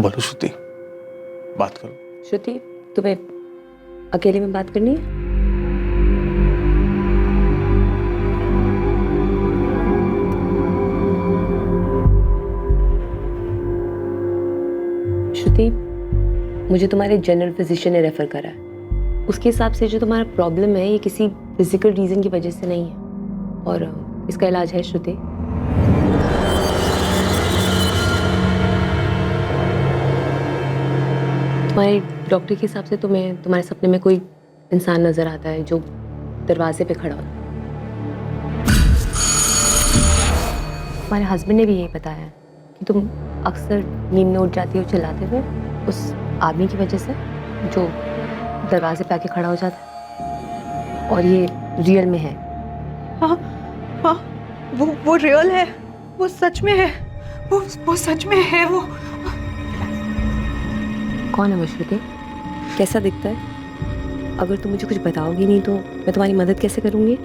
बोलो श्रुति, बात करो। श्रुति, तुम्हें अकेले में बात करनी है? श्रुति, मुझे तुम्हारे जनरल फिजिशियन ने रेफर करा है। उसके हिसाब से जो तुम्हारा प्रॉब्लम है ये किसी फिजिकल रीजन की वजह से नहीं है और इसका इलाज है। श्रुति, तुम्हारे डॉक्टर के हिसाब से तुम्हें तुम्हारे सपने में कोई इंसान नजर आता है जो दरवाजे पे खड़ा हो। तुम्हारे हस्बैंड ने भी यही बताया कि तुम अक्सर नींद में उठ जाती हो चिल्लाते हुए उस आदमी की वजह से जो दरवाजे पे आके खड़ा हो जाता है, और ये रियल में है। हाँ हाँ, वो रियल है, वो सच में है, वो सच में है। वो कौन है वो श्रुति? कैसा दिखता है? अगर तुम मुझे कुछ बताओगी नहीं तो मैं तुम्हारी मदद कैसे करूंगी?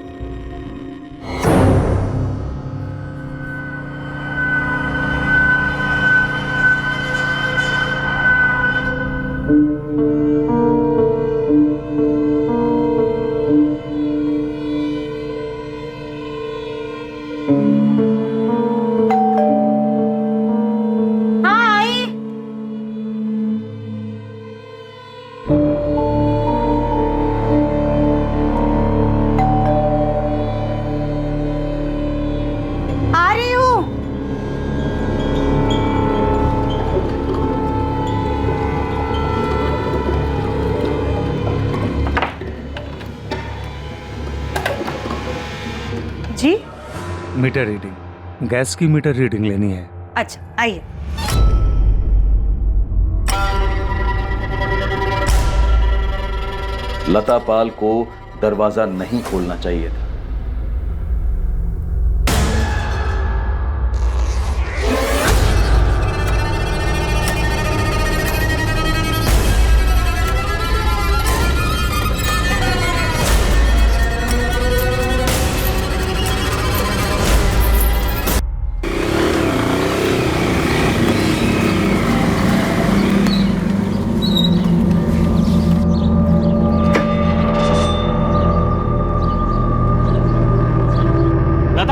जी? मीटर रीडिंग, गैस की मीटर रीडिंग लेनी है। अच्छा आइए। लता पाल को दरवाजा नहीं खोलना चाहिए था।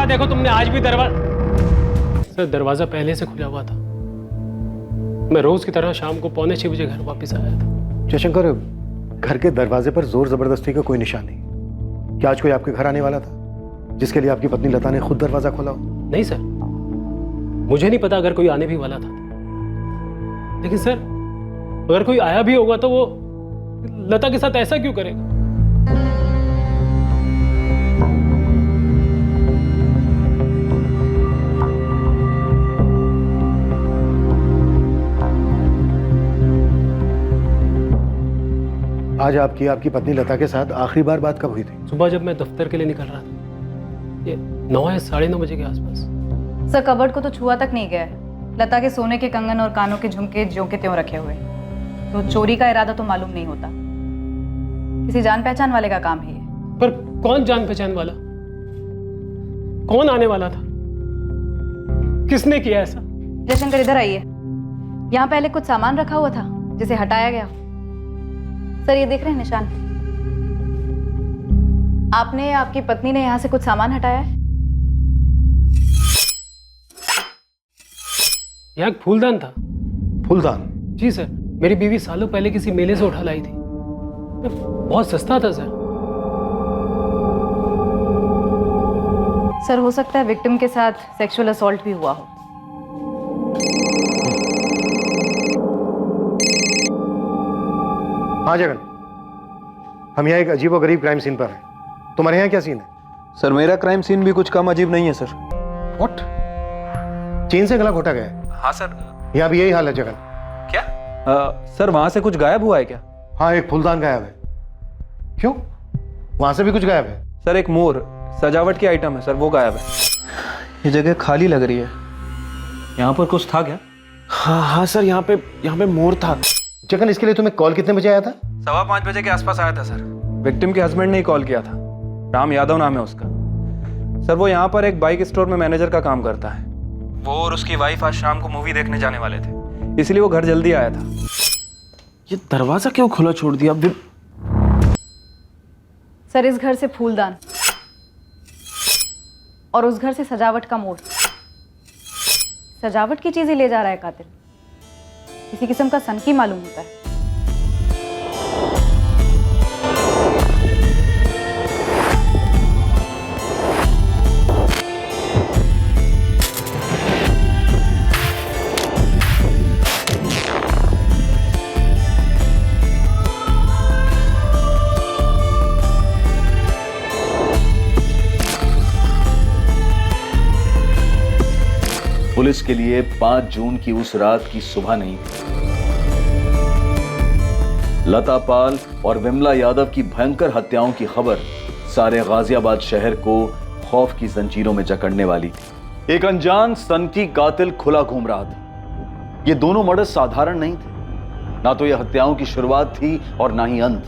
देखो तुमने आज भी दरवाजा पहले से खुला हुआ था। मैं रोज की तरह शाम को 5:45 बजे घर वापस आया था। जयशंकर, घर के दरवाजे पर जोर जबरदस्ती का कोई निशान नहीं। क्या आज कोई आपके घर आने वाला था जिसके लिए आपकी पत्नी लता ने खुद दरवाजा खोला हो? नहीं सर, मुझे नहीं पता अगर कोई आने भी वाला था, लेकिन सर अगर कोई आया भी होगा तो वो लता के साथ ऐसा क्यों करेगा? आज आपकी पत्नी लता के साथ आखिरी बार बात कब हुई थी? सुबह जब मैं दफ्तर के लिए निकल रहा था, ये 9 या 9:30 बजे के आसपास। सर, कबर्ड को तो छुआ तक नहीं गया है। लता के सोने के कंगन और कानों के झुमके ज्यों के त्यों रखे हुए, तो चोरी का इरादा तो मालूम नहीं होता। किसी जान पहचान वाले का काम है ये। पर कौन जान पहचान वाला? कौन आने वाला था? किसने किया ऐसा? जयशंकर, इधर आइए। यहाँ पहले कुछ सामान रखा हुआ था जिसे हटाया गया। सर, ये देख रहे हैं निशान? आपने, आपकी पत्नी ने यहाँ से कुछ सामान हटाया है। यहाँ एक फूलदान था। फूलदान? जी सर, मेरी बीवी सालों पहले किसी मेले से उठा लाई थी। बहुत सस्ता था सर। सर, हो सकता है विक्टिम के साथ सेक्सुअल असॉल्ट भी हुआ हो। हाँ जगन, हम यहाँ एक अजीबोगरीब क्राइम सीन पर हैं। तुम्हारे यहाँ क्या सीन है? सर, मेरा क्राइम सीन भी कुछ कम अजीब नहीं है सर। व्हाट? चेन से गला घोटा गया है? हाँ सर। यहाँ भी यही हाल है जगन। क्या? सर, वहां से कुछ गायब हुआ है क्या? हाँ, एक फूलदान गायब है। क्यों? वहां से भी कुछ गायब है? सर, एक मोर सजावट की आइटम है सर, वो गायब है। ये जगह खाली लग रही है। यहाँ पर कुछ था क्या? हाँ सर, यहाँ पे मोर था। जगन, इसके लिए तुम्हें कॉल कितने बजे आया था? 5:15 बजे के आसपास आया था सर। विक्टिम के हस्बैंड ने ही कॉल किया था। राम यादव नाम है उसका। सर, वो यहाँ पर एक बाइक स्टोर में मैनेजर का काम करता है। वो और उसकी वाइफ आज शाम को मूवी देखने जाने वाले थे। इसलिए वो घर जल्दी आया था। ये दरवाजा क्यों खुला छोड़ दिया? सर, इस घर से फूलदान और उस घर से सजावट का मोड़, सजावट की चीजें ले जा रहा है कातिल। किसी किस्म का सनकी मालूम होता है। पुलिस के लिए 5 जून की उस रात की सुबह नहीं थी। लता पाल और विमला यादव की भयंकर हत्याओं की खबर सारे गाजियाबाद शहर को खौफ की जंजीरों में जकड़ने वाली थी। एक अनजान सनकी कातिल खुला घूम रहा था। ये दोनों मर्डर साधारण नहीं थे। ना तो यह हत्याओं की शुरुआत थी और ना ही अंत।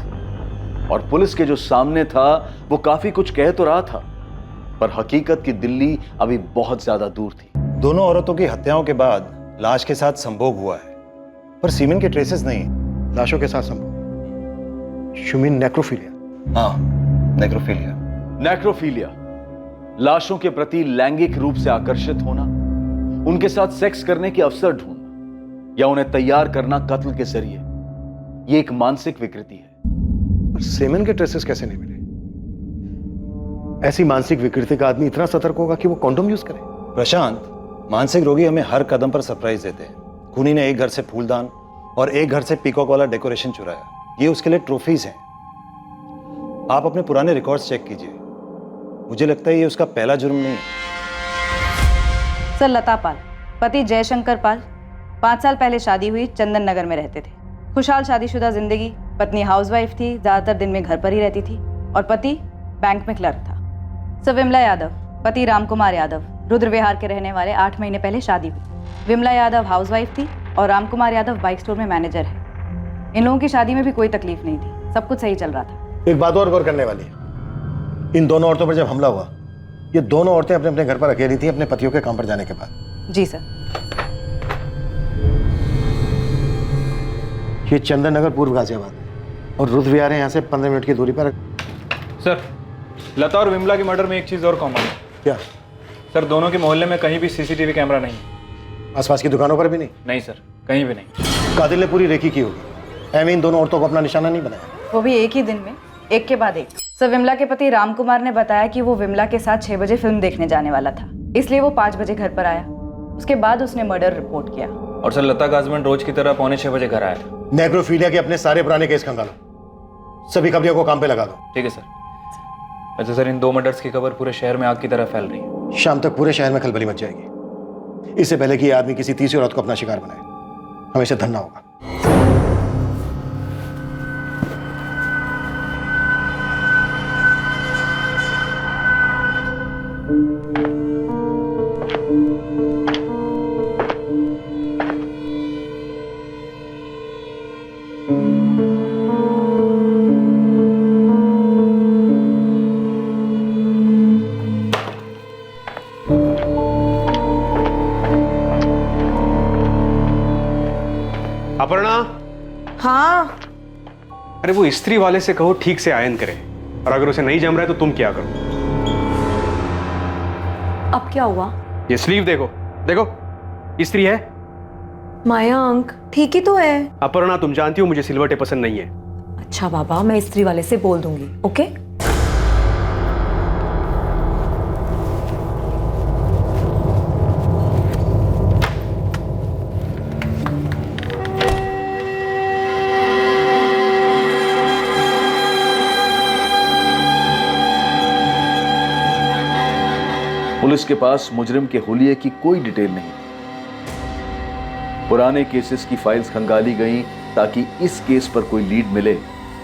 और पुलिस के जो सामने था वो काफी कुछ कह तो रहा था, पर हकीकत की दिल्ली अभी बहुत ज्यादा दूर थी। दोनों औरतों की हत्याओं के बाद लाश के साथ संभोग हुआ है, पर सीमेन के ट्रेसेस नहीं। लाशों के साथ संभोग, शुमिन नेक्रोफिलिया। हाँ, नेक्रोफिलिया। नेक्रोफिलिया लाशों के प्रति लैंगिक रूप से आकर्षित होना, उनके साथ सेक्स करने के अवसर ढूंढना या उन्हें तैयार करना कत्ल के जरिए, यह एक मानसिक विकृति है। पर सीमेन के ट्रेसेस कैसे नहीं मिले? ऐसी मानसिक विकृति का आदमी इतना सतर्क होगा कि वो कॉन्डोम यूज करे? प्रशांत, मानसिक रोगी हमें हर कदम पर सरप्राइज देते हैं। खूनी ने एक घर से फूलदान और एक घर से पीकॉक वाला डेकोरेशन चुराया। ये उसके लिए ट्रॉफीज हैं। आप अपने पुराने रिकॉर्ड्स चेक कीजिए। मुझे लगता है ये उसका पहला जुर्म नहीं है। सर, लता पाल, पति जयशंकर पाल, 5 साल पहले शादी हुई, चंदन नगर में रहते थे। खुशहाल शादीशुदा जिंदगी। पत्नी हाउसवाइफ थी, ज्यादातर दिन में घर पर ही रहती थी, और पति बैंक में क्लर्क था। सर, विमला यादव, पति रामकुमार यादव, रुद्र विहार के रहने वाले, 8 महीने पहले शादी हुई। विमला यादव हाउसवाइफ थी और रामकुमार यादव बाइक स्टोर में मैनेजर है। इन लोगों की शादी में भी कोई तकलीफ नहीं थी, सब कुछ सही चल रहा था। एक बात और गौर करने वाली है, इन दोनों औरतों पर जब हमला हुआ, ये दोनों औरतें अपने अपने घर पर अकेली थी अपने पतियों के काम पर जाने के बाद। जी सर। ये चंदन नगर पूर्व गाजियाबाद और रुद्र विहार है यहाँ से 15 मिनट की दूरी पर। सर, लता और विमला के मर्डर में एक चीज और कॉमन है। क्या? सर, दोनों के मोहल्ले में कहीं भी सीसीटीवी कैमरा नहीं है। आसपास की दुकानों पर भी नहीं? नहीं सर, कहीं भी नहीं। कातिल ने पूरी रेकी की होगी। एम इन दोनों औरतों को अपना निशाना नहीं बनाया? वो भी एक ही दिन में, एक के बाद एक। सर, विमला के पति रामकुमार ने बताया कि वो विमला के साथ 6 बजे फिल्म देखने जाने वाला था, इसलिए वो 5 बजे घर पर आया। उसके बाद उसने मर्डर रिपोर्ट किया। और सर, लता का हस्बैंड रोज की तरह 5:45 बजे घर आया था। नेक्रोफिलिया के अपने सारे पुराने केस खंगालो, सभी खबरियों को काम पे लगा दो। ठीक है सर। अच्छा सर, इन 2 मर्डर्स की खबर पूरे शहर में आग की तरह फैल रही है। शाम तक पूरे शहर में खलबली मच जाएगी। इससे पहले कि ये आदमी किसी तीसरी औरत को अपना शिकार बनाए, हमें इसे धरना होगा। अपर्णा। हाँ, अरे वो इस्त्री वाले से कहो ठीक से आयन करे, और अगर उसे नहीं जम रहा है तो तुम क्या करो? अब क्या हुआ? ये स्लीव देखो, देखो इस्त्री है। मयंक, ठीक ही तो है। अपर्णा, तुम जानती हो मुझे सिलवटें पसंद नहीं है। अच्छा बाबा, मैं इस्त्री वाले से बोल दूंगी। ओके? पुलिस के पास मुजरिम के हुलिये की कोई डिटेल नहीं। पुराने केसेस की फाइल्स खंगाली गईं ताकि इस केस पर कोई लीड मिले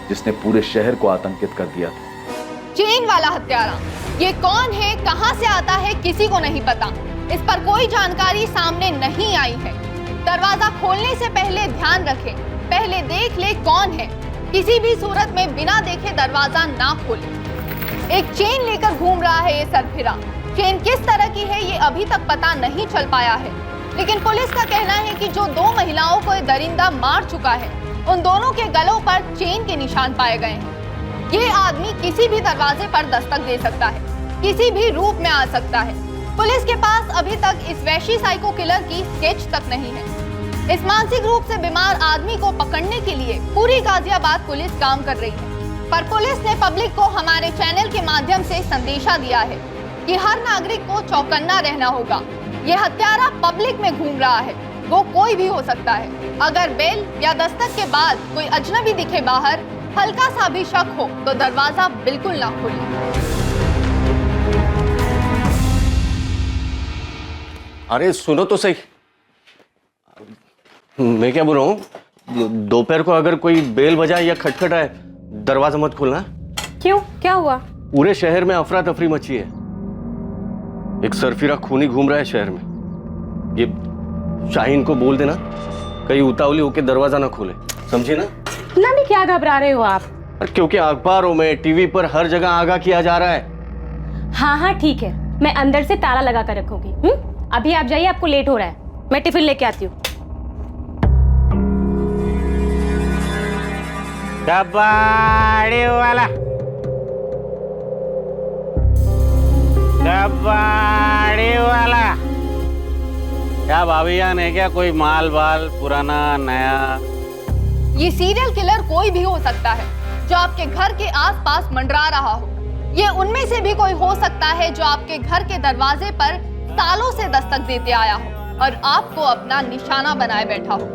जिसने पूरे शहर को आतंकित कर दिया था। चेन वाला हत्यारा, ये कौन है, कहां से आता है, किसी को नहीं पता। इस पर कोई जानकारी सामने नहीं आई है। दरवाजा खोलने से पहले ध्यान रखें, पहले देख ले कौन है। किसी भी सूरत में बिना देखे दरवाजा ना खोले। एक चेन लेकर घूम रहा है ये सरफिरा। चेन किस तरह की है ये अभी तक पता नहीं चल पाया है। लेकिन पुलिस का कहना है कि जो 2 महिलाओं को ये दरिंदा मार चुका है, उन दोनों के गलों पर चेन के निशान पाए गए हैं। ये आदमी किसी भी दरवाजे पर दस्तक दे सकता है, किसी भी रूप में आ सकता है। पुलिस के पास अभी तक इस वैशी साइको किलर की स्केच तक नहीं है। इस मानसिक रूप से बीमार आदमी को पकड़ने के लिए पूरी गाजियाबाद पुलिस काम कर रही है, पर पुलिस ने पब्लिक को हमारे चैनल के माध्यम से संदेशा दिया है कि हर नागरिक को चौकन्ना रहना होगा। ये हत्यारा पब्लिक में घूम रहा है, वो कोई भी हो सकता है। अगर बेल या दस्तक के बाद कोई अजनबी दिखे बाहर, हल्का सा भी शक हो तो दरवाजा बिल्कुल ना खोलें। अरे सुनो तो सही, मैं क्या बोल रहा हूँ, दोपहर को अगर कोई बेल बजाए या खटखटाए, दरवाजा मत खोलना। क्यों, क्या हुआ? पूरे शहर में अफरा तफरी मची है। एक सरफिरा खूनी घूम रहा है शहर में। ये शाहीन को बोल देना कहीं उतावली होके दरवाजा ना खोले, समझे ना? इतना भी क्या घबरा रहे हो आप? क्योंकि अखबारों में, टीवी पर हर जगह आगाह किया जा रहा है। हाँ हाँ ठीक है, मैं अंदर से ताला लगा कर रखूंगी। अभी आप जाइए, आपको लेट हो रहा है। मैं टिफिन लेके आती हूँ। कबाड़ी वाला, कबाड़ी वाला, क्या भाभी जान है क्या? कोई माल बाल पुराना नया? ये सीरियल किलर कोई भी हो सकता है जो आपके घर के आसपास मंडरा रहा हो। ये उनमें से भी कोई हो सकता है जो आपके घर के दरवाजे पर सालों से दस्तक देते आया हो और आपको अपना निशाना बनाए बैठा हो।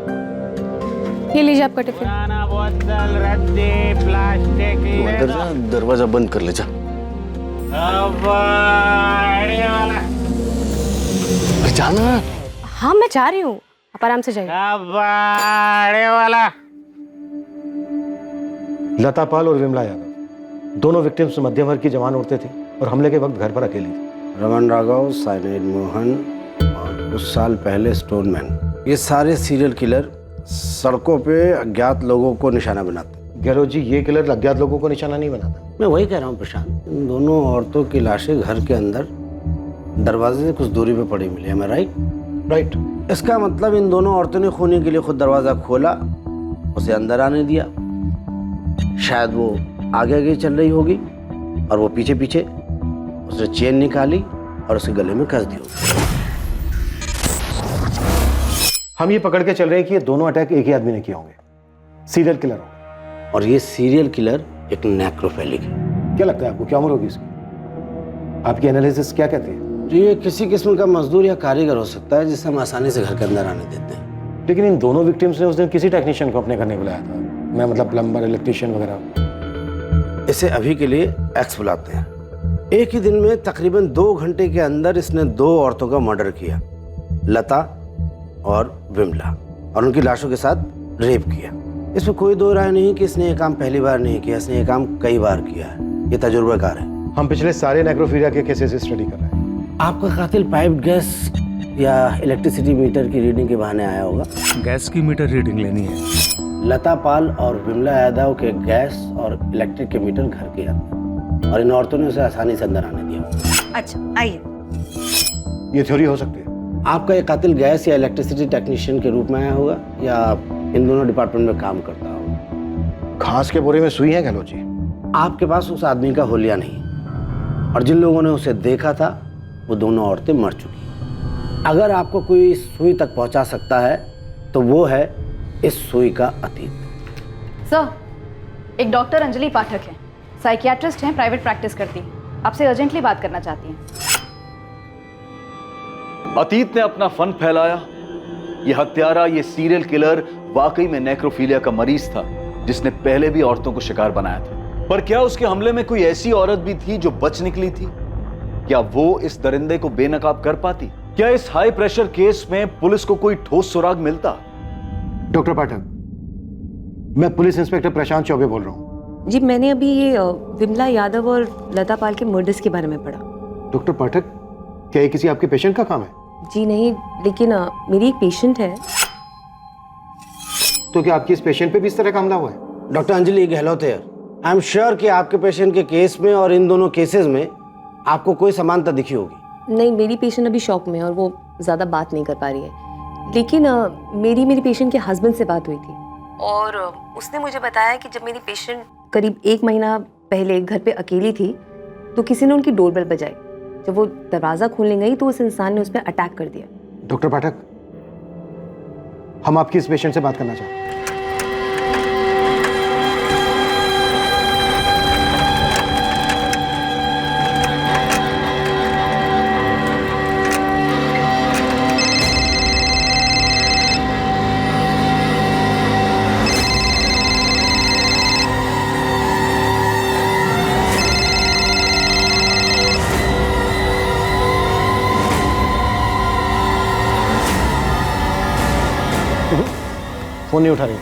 ये लीजिए आपका टिफिन। बोतल, रद्दी, प्लास्टिक, अंदर जा, दरवाजा बंद कर ले जा। कबाड़ी वाला, जाना। हाँ मैं जा रही हूँ, आप आराम से जाइए। कबाड़ी वाला। लता पाल और विमला यादव दोनों विक्टिम्स मध्यम वर्ग की जवान औरतें थी और हमले के वक्त घर पर अकेली थी। रमन राघव, साइनेड मोहन और कुछ साल पहले स्टोनमैन, ये सारे सीरियल किलर सड़कों पे अज्ञात लोगों को निशाना बनाते। गहलोत जी, ये किलर अज्ञात लोगों को निशाना नहीं बनाता। मैं वही कह रहा हूँ प्रशांत, इन दोनों औरतों की लाशें घर के अंदर दरवाजे से कुछ दूरी पे पड़ी मिली। है राइट? राइट। इसका मतलब इन दोनों औरतों ने खूनी के लिए खुद दरवाजा खोला, उसे अंदर आने दिया। शायद वो आगे आगे चल रही होगी और वो पीछे पीछे, उसने चेन निकाली और उसे गले में कस दी। हम ये पकड़ के चल रहे हैं कि ये दोनों अटैक एक ही आदमी ने किए होंगे, सीरियल किलर होंगे। और ये सीरियल किलर एक नेक्रोफिलिक है। क्या लगता है आपको, क्या उम्र होगी इसकी? आपकी एनालिसिस क्या कहती है? ये किसी किस्म का मजदूर या कारीगर हो सकता है जिसे हम आसानी से घर के अंदर आने देते हैं। लेकिन इन दोनों विक्टिम्स ने उस दिन किसी टेक्नीशियन को अपने घर नहीं बुलाया था। मैं मतलब प्लम्बर, इलेक्ट्रीशियन वगैरह। इसे अभी के लिए एक्स बुलाते हैं। एक ही दिन में तकरीबन 2 घंटे के अंदर इसने 2 औरतों का मर्डर किया, लता और विमला, और उनकी लाशों के साथ रेप किया। इसमें कोई दो राय नहीं कि इसने ये काम पहली बार नहीं किया, इसने ये काम कई बार किया है। ये तजुर्बाकार है। हम पिछले सारे नेक्रोफीलिया के केसेस स्टडी कर रहे हैं। आपका कातिल पाइप गैस या इलेक्ट्रिसिटी मीटर की रीडिंग के बहाने आया होगा। गैस की मीटर रीडिंग लेनी है। लता पाल और विमला यादव के गैस और इलेक्ट्रिक के मीटर घर के अंदर, और इन औरतों ने उसे आसानी से अंदर आने दिया। अच्छा आइए, ये थ्योरी हो सकती है। आपका ये कातिल गैस या इलेक्ट्रिसिटी टेक्नीशियन के रूप में आया होगा या इन दोनों डिपार्टमेंट में काम करता होगा। घास के बोरे में सुई है गहलोत जी। आपके पास उस आदमी का होलिया नहीं, और जिन लोगों ने उसे देखा था वो दोनों औरतें मर चुकी। अगर आपको कोई सुई तक पहुंचा सकता है तो वो है इस सुई का अतीत। सर, एक डॉक्टर अंजलि पाठक है, साइकियाट्रिस्ट हैं, प्राइवेट प्रैक्टिस करती हैं, आपसे अर्जेंटली बात करना चाहती हैं। अतीत ने अपना फन फैलाया। ये हत्यारा, ये सीरियल किलर वाकई में नेक्रोफीलिया का मरीज था जिसने पहले भी औरतों को शिकार बनाया था। पर क्या उसके हमले में कोई ऐसी औरत भी थी जो बच निकली थी? क्या वो इस दरिंदे को बेनकाब कर पाती? क्या इस हाई प्रेशर केस में पुलिस को कोई ठोस सुराग मिलता? डॉक्टर पाठक, मैं पुलिस इंस्पेक्टर प्रशांत चौबे बोल रहा हूँ। जी, मैंने अभी ये विमला यादव और लता पाल के मर्डर्स के बारे में पढ़ा। डॉक्टर पाठक, क्या ये किसी आपके पेशेंट का काम है? जी नहीं, लेकिन मेरी एक पेशेंट है। तो क्या आपकी इस पेशेंट पे भी इस तरह का हमला हुआ है? डॉक्टर अंजलि गहलोत है। आई एम श्योर कि आपके पेशेंट के केस में और इन दोनों केसेस में आपको कोई समानता दिखी होगी। नहीं, मेरी पेशेंट अभी शॉक में है और वो ज़्यादा बात नहीं कर पा रही है। लेकिन मेरी पेशेंट के हस्बैंड से बात हुई थी और उसने मुझे बताया कि जब मेरी पेशेंट करीब 1 महीना पहले घर पे अकेली थी तो किसी ने उनकी डोरबेल बजाई। जब वो दरवाज़ा खोलने गई तो उस इंसान ने उस पर अटैक कर दिया। डॉक्टर पाठक, हम आपकी इस पेशेंट से बात करना चाहते हैं। फोन नहीं उठा रही।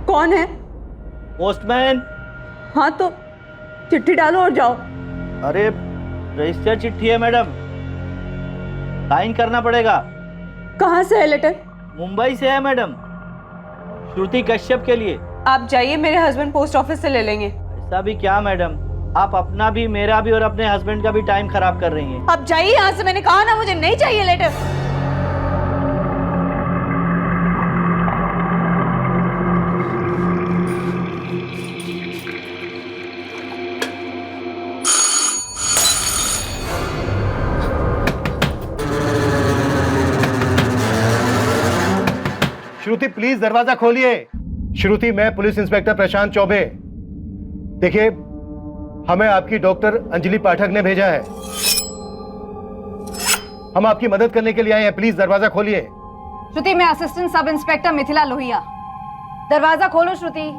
कौन है? पोस्टमैन। हाँ तो चिट्ठी डालो और जाओ। अरे रजिस्टर चिट्ठी है मैडम, साइन करना पड़ेगा। कहाँ से है लेटर? मुंबई से है मैडम, श्रुति कश्यप के लिए। आप जाइए, मेरे हस्बैंड पोस्ट ऑफिस से ले लेंगे। ऐसा भी क्या मैडम, आप अपना भी, मेरा भी और अपने हस्बैंड का भी टाइम खराब कर रही हैं। आप जाइए यहाँ से, मैंने कहा ना मुझे नहीं चाहिए लेटर। श्रुति प्लीज दरवाजा खोलिए। श्रुति, मैं पुलिस इंस्पेक्टर प्रशांत चौबे। देखिए, हमें आपकी डॉक्टर अंजलि पाठक ने भेजा है। हम आपकी मदद करने के लिए आए हैं, प्लीज दरवाजा खोलिए। श्रुति, मैं assistant sub inspector Mithila Lohia. दरवाजा खोलो श्रुति।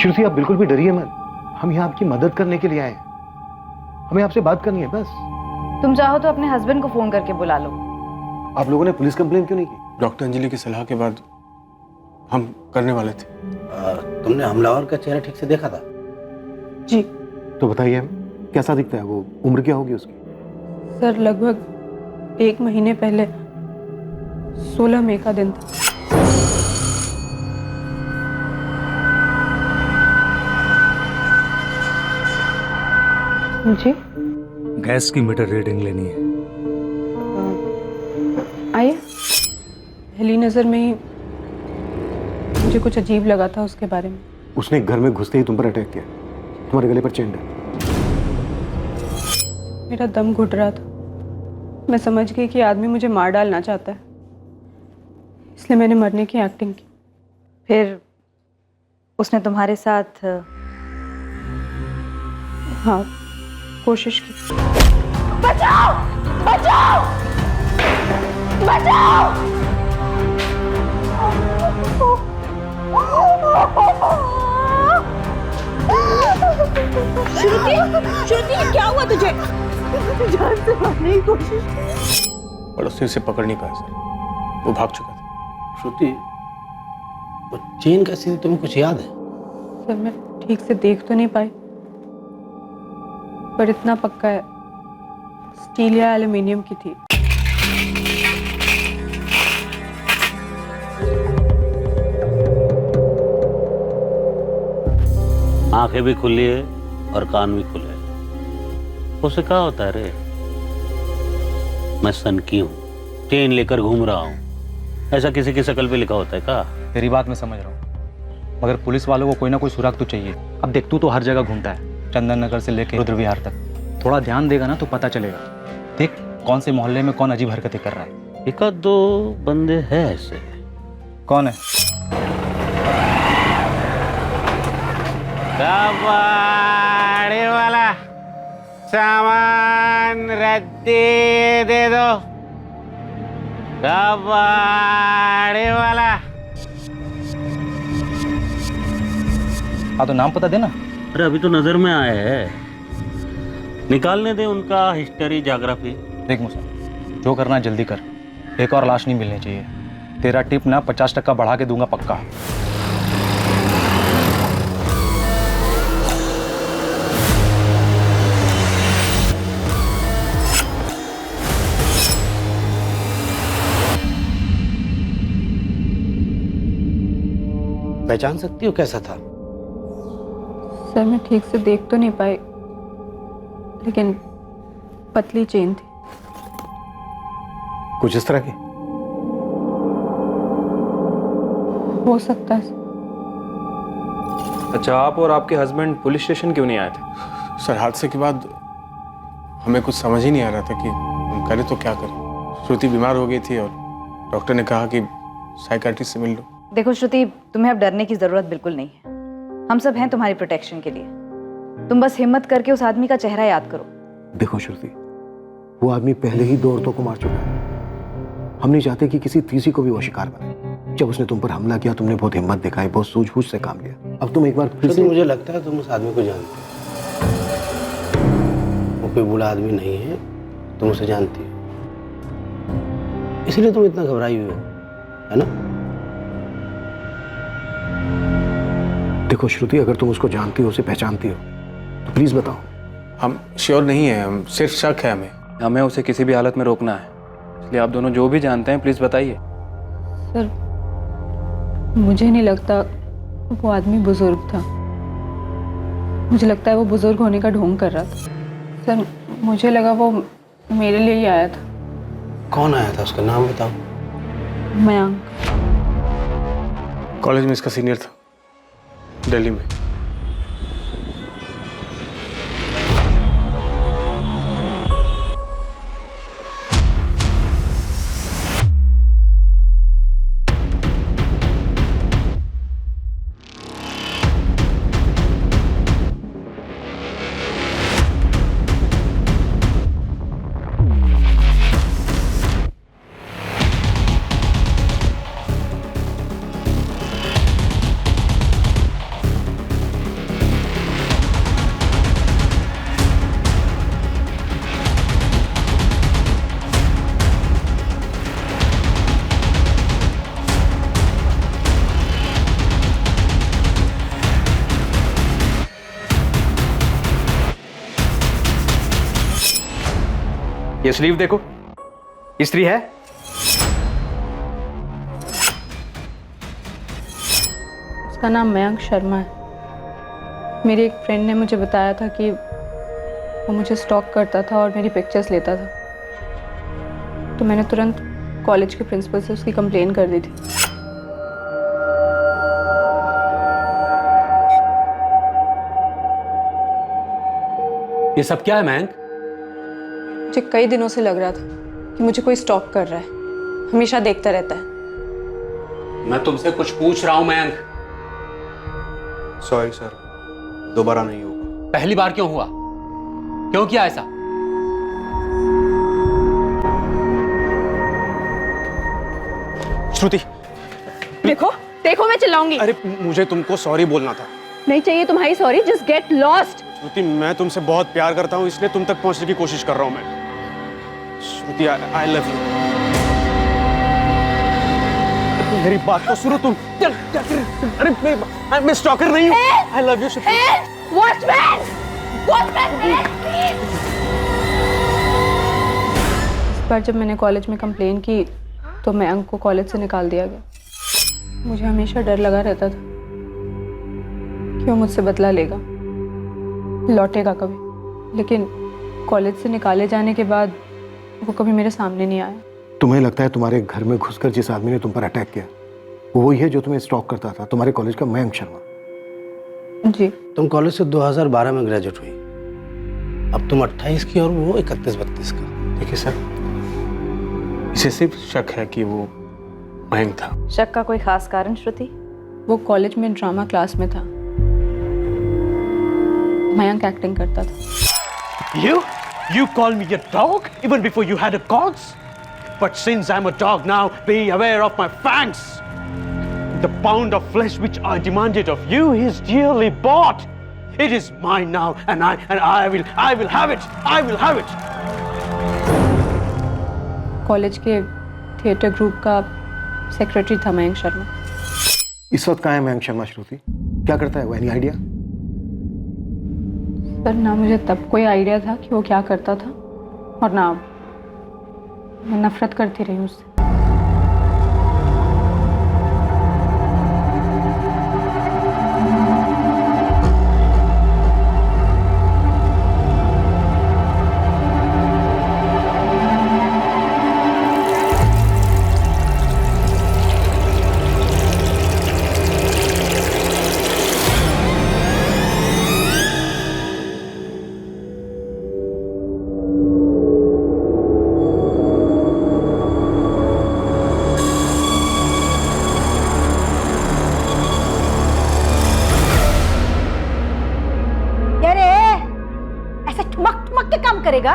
श्रुति, आप बिल्कुल भी डरिए मत, हम यहाँ आपकी मदद करने के लिए आए हैं। हमें आपसे बात करनी है बस। तुम चाहो तो अपने हस्बैंड को फोन करके बुला लो। आप लोगों ने पुलिस कंप्लेन क्यों नहीं की? डॉक्टर अंजलि की सलाह के बाद हम करने वाले थे। तुमने हमलावर का चेहरा ठीक से देखा था? जी। तो बताइए कैसा दिखता है वो, उम्र क्या होगी उसकी? सर लगभग 1 महीने पहले 16 मई का दिन था। जी, गैस की मीटर रीडिंग लेनी है। आइए। पहली नजर में ही मुझे कुछ अजीब लगा था उसके बारे में। उसने घर में घुसते ही तुम पर अटैक किया, तुम्हारे गले पर चेन है। मेरा दम घुट रहा था, मैं समझ गई कि आदमी मुझे मार डालना चाहता है, इसलिए मैंने मरने की एक्टिंग की। फिर उसने तुम्हारे साथ? हाँ, कोशिश की। बचाओ! बचाओ! बचाओ! श्रुति, श्रुति क्या हुआ तुझे? जान से मारने की कोशिश की। पड़ोसी उसे पकड़ नहीं पाया सर, वो भाग चुका था। श्रुति, वो चेन कैसी थी, तुम्हें कुछ याद है? सर मैं ठीक से देख तो नहीं पाई, पर इतना पक्का है स्टील या एल्युमिनियम की थी। आंखें भी खुली है और कान भी खुले हैं। उसे क्या होता है रे? मैं सन की हूँ, चेन लेकर घूम रहा हूँ, ऐसा किसी की शकल पे लिखा होता है क्या? तेरी बात मैं समझ रहा हूँ, मगर पुलिस वालों को कोई ना कोई सुराग तो चाहिए। अब देख, तू तो हर जगह घूमता है, चंदन नगर से लेकर रुद्र विहार तक। थोड़ा ध्यान देगा ना तो पता चलेगा। देख कौन से मोहल्ले में कौन अजीब हरकतें कर रहा है। एक आध दो बंदे हैं ऐसे। कौन है? कबाड़ी वाला सामान रद्दी दे दो। कबाड़ी वाला। हाँ तो नाम पता देना। अरे अभी तो नजर में आए हैं। निकालने दे उनका हिस्ट्री ज्योग्राफी। देख मुसा, जो करना जल्दी कर, एक और लाश नहीं मिलनी चाहिए। तेरा टिप ना 50% बढ़ा के दूंगा पक्का। पहचान सकती हो कैसा था? सर मैं ठीक से देख तो नहीं पाई, लेकिन पतली चेन थी। कुछ इस तरह की? हो सकता है। अच्छा, आप और आपके हस्बैंड पुलिस स्टेशन क्यों नहीं आए थे? सर हादसे के बाद हमें कुछ समझ ही नहीं आ रहा था कि हम करें तो क्या करें। श्रुति बीमार हो गई थी और डॉक्टर ने कहा कि साइकाट्रिस्ट से मिल लो। देखो श्रुति, तुम्हें अब डरने की जरूरत बिल्कुल नहीं है। हम सब हैं तुम्हारी प्रोटेक्शन के लिए। तुम बस हिम्मत करके उस आदमी का चेहरा याद करो। देखो श्रुति, वो आदमी पहले ही 2 औरतों को मार चुका है। हम नहीं चाहते कि किसी तीसरी को भी वो शिकार बने। जब उसने तुम पर हमला किया, तुमने बहुत हिम्मत दिखाई, बहुत सूझबूझ से काम लिया। अब तुम एक बार फिर से... मुझे लगता है तुम उस आदमी को जानते हो। वो कोई बुरा आदमी नहीं है, तुम उसे जानती हो, इसलिए तुम इतना घबराई हुई हो, है ना? देखो श्रुति, अगर तुम उसको जानती हो, उसे पहचानती हो, तो प्लीज बताओ। हम श्योर नहीं है, हम सिर्फ शक है। हमें उसे किसी भी हालत में रोकना है, इसलिए आप दोनों जो भी जानते हैं प्लीज बताइए। सर मुझे नहीं लगता वो आदमी बुजुर्ग था। मुझे लगता है वो बुजुर्ग होने का ढोंग कर रहा था। सर मुझे लगा वो मेरे लिए ही आया था। कौन आया था? उसका नाम बताओ। मयंक। कॉलेज में इसका सीनियर था, दिल्ली में। ये स्लीव देखो, स्त्री है। उसका नाम मयंक शर्मा है। मेरी एक फ्रेंड ने मुझे बताया था कि वो मुझे स्टॉक करता था और मेरी पिक्चर्स लेता था, तो मैंने तुरंत कॉलेज के प्रिंसिपल से उसकी कंप्लेन कर दी थी। ये सब क्या है मयंक? मुझे कई दिनों से लग रहा था कि मुझे कोई स्टॉक कर रहा है, हमेशा देखता रहता है। मैं तुमसे कुछ पूछ रहा हूं मयंक। सॉरी सर, दोबारा नहीं होगा। पहली बार क्यों हुआ? क्यों किया ऐसा? श्रुति, देखो देखो, मैं चिल्लाऊंगी। अरे मुझे तुमको सॉरी बोलना था। नहीं चाहिए तुम्हारी सॉरी, जस्ट गेट लॉस्ट। श्रुति, मैं तुमसे बहुत प्यार करता हूँ, इसलिए तुम तक पहुंचने की कोशिश कर रहा हूँ मैं। श्रुति, आई लव यू। मेरी बात तो सुनो तुम। अरे मैं स्टॉकर नहीं हूँ। I love you Shruti. Watchman, watchman, इस बार जब मैंने कॉलेज में कंप्लेन की तो मयंक को कॉलेज से निकाल दिया गया। मुझे हमेशा डर लगा रहता था कि वो मुझसे बदला लेगा, लौटेगा कभी, लेकिन कॉलेज से निकाले जाने के बाद वो कभी मेरे सामने नहीं आया। तुम्हें लगता है तुम्हारे घर में घुसकर जिस आदमी ने तुम पर अटैक किया वो वही है जो तुम्हें स्टॉक करता था, तुम्हारे कॉलेज का मयंक शर्मा? जी। तुम कॉलेज से 2012 में ग्रेजुएट हुई, अब तुम 28 की और वो 31-32 का। देखिए सर, इसे सिर्फ शक है कि वो मयंक था। शक का कोई खास कारण श्रुति? वो कॉलेज में ड्रामा क्लास में था, मयंक एक्टिंग करता था। You call me a dog even before you had a cause? But since I'm a dog now, be aware of my fangs. The pound of flesh which I demanded of you is dearly bought. It is mine now, and I will have it. I will have it. College के theatre group का secretary था मयंक शर्मा। इस वक्त कहाँ है मयंक शर्मा श्रुति? क्या करता है वो? Any idea? पर ना मुझे तब कोई आइडिया था कि वो क्या करता था, और ना मैं नफरत करती रही उससे। करेगा?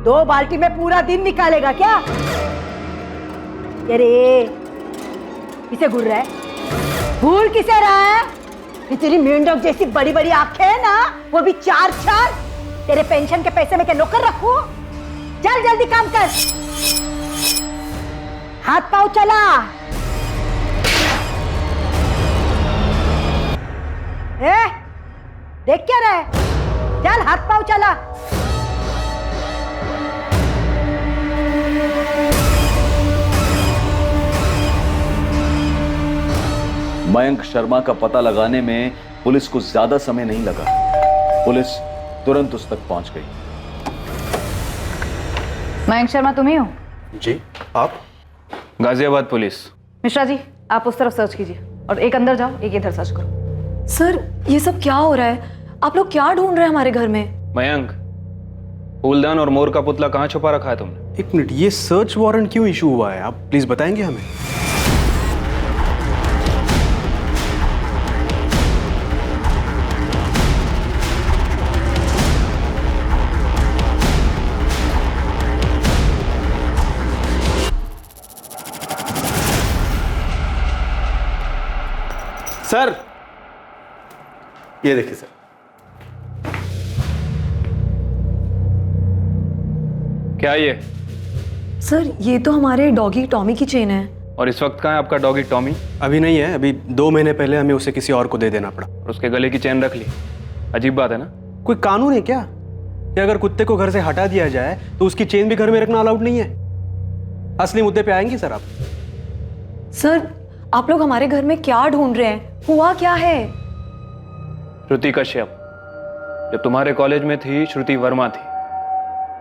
2 बाल्टी में पूरा दिन निकालेगा क्या? अरे किसे घूर रहा है? घूर किसे रहा है? कि तेरी मेंढक जैसी बड़ी बड़ी आंखें है ना, वो भी 4-4। तेरे पेंशन के पैसे में क्या नौकर रखूं? चल जल्दी काम कर, हाथ पाँव चला। देख क्या रहा है? चल हाथ पाँव चला। मयंक शर्मा का पता लगाने में पुलिस को ज्यादा समय नहीं लगा। पुलिस तुरंत उस तक पहुंच गई। मयंक शर्मा तुम ही हो? जी, आप? गाजियाबाद पुलिस। मिश्रा जी, आप उस तरफ सर्च कीजिए और एक अंदर जाओ, एक इधर सर्च करो। सर, ये सब क्या हो रहा है? आप लोग क्या ढूंढ रहे हैं हमारे घर में? मयंक, फूलदान और मोर का पुतला कहाँ छुपा रखा है तुमने? एक मिनट, ये सर्च वारंट क्यों इशू हुआ है? आप प्लीज बताएंगे हमें। सर, ये देखिए सर। क्या ये? सर, ये तो हमारे डॉगी टॉमी की चेन है। और इस वक्त कहाँ है आपका डॉगी टॉमी? अभी नहीं है, अभी 2 महीने पहले हमें उसे किसी और को दे देना पड़ा। और उसके गले की चेन रख ली? अजीब बात है ना। कोई कानून है क्या कि अगर कुत्ते को घर से हटा दिया जाए तो उसकी चेन भी घर में रखना अलाउड नहीं है? असली मुद्दे पे आएंगे सर आप। सर, आप लोग हमारे घर में क्या ढूंढ रहे हैं? हुआ क्या है? श्रुति कश्यप, जब तुम्हारे कॉलेज में थी श्रुति वर्मा थी,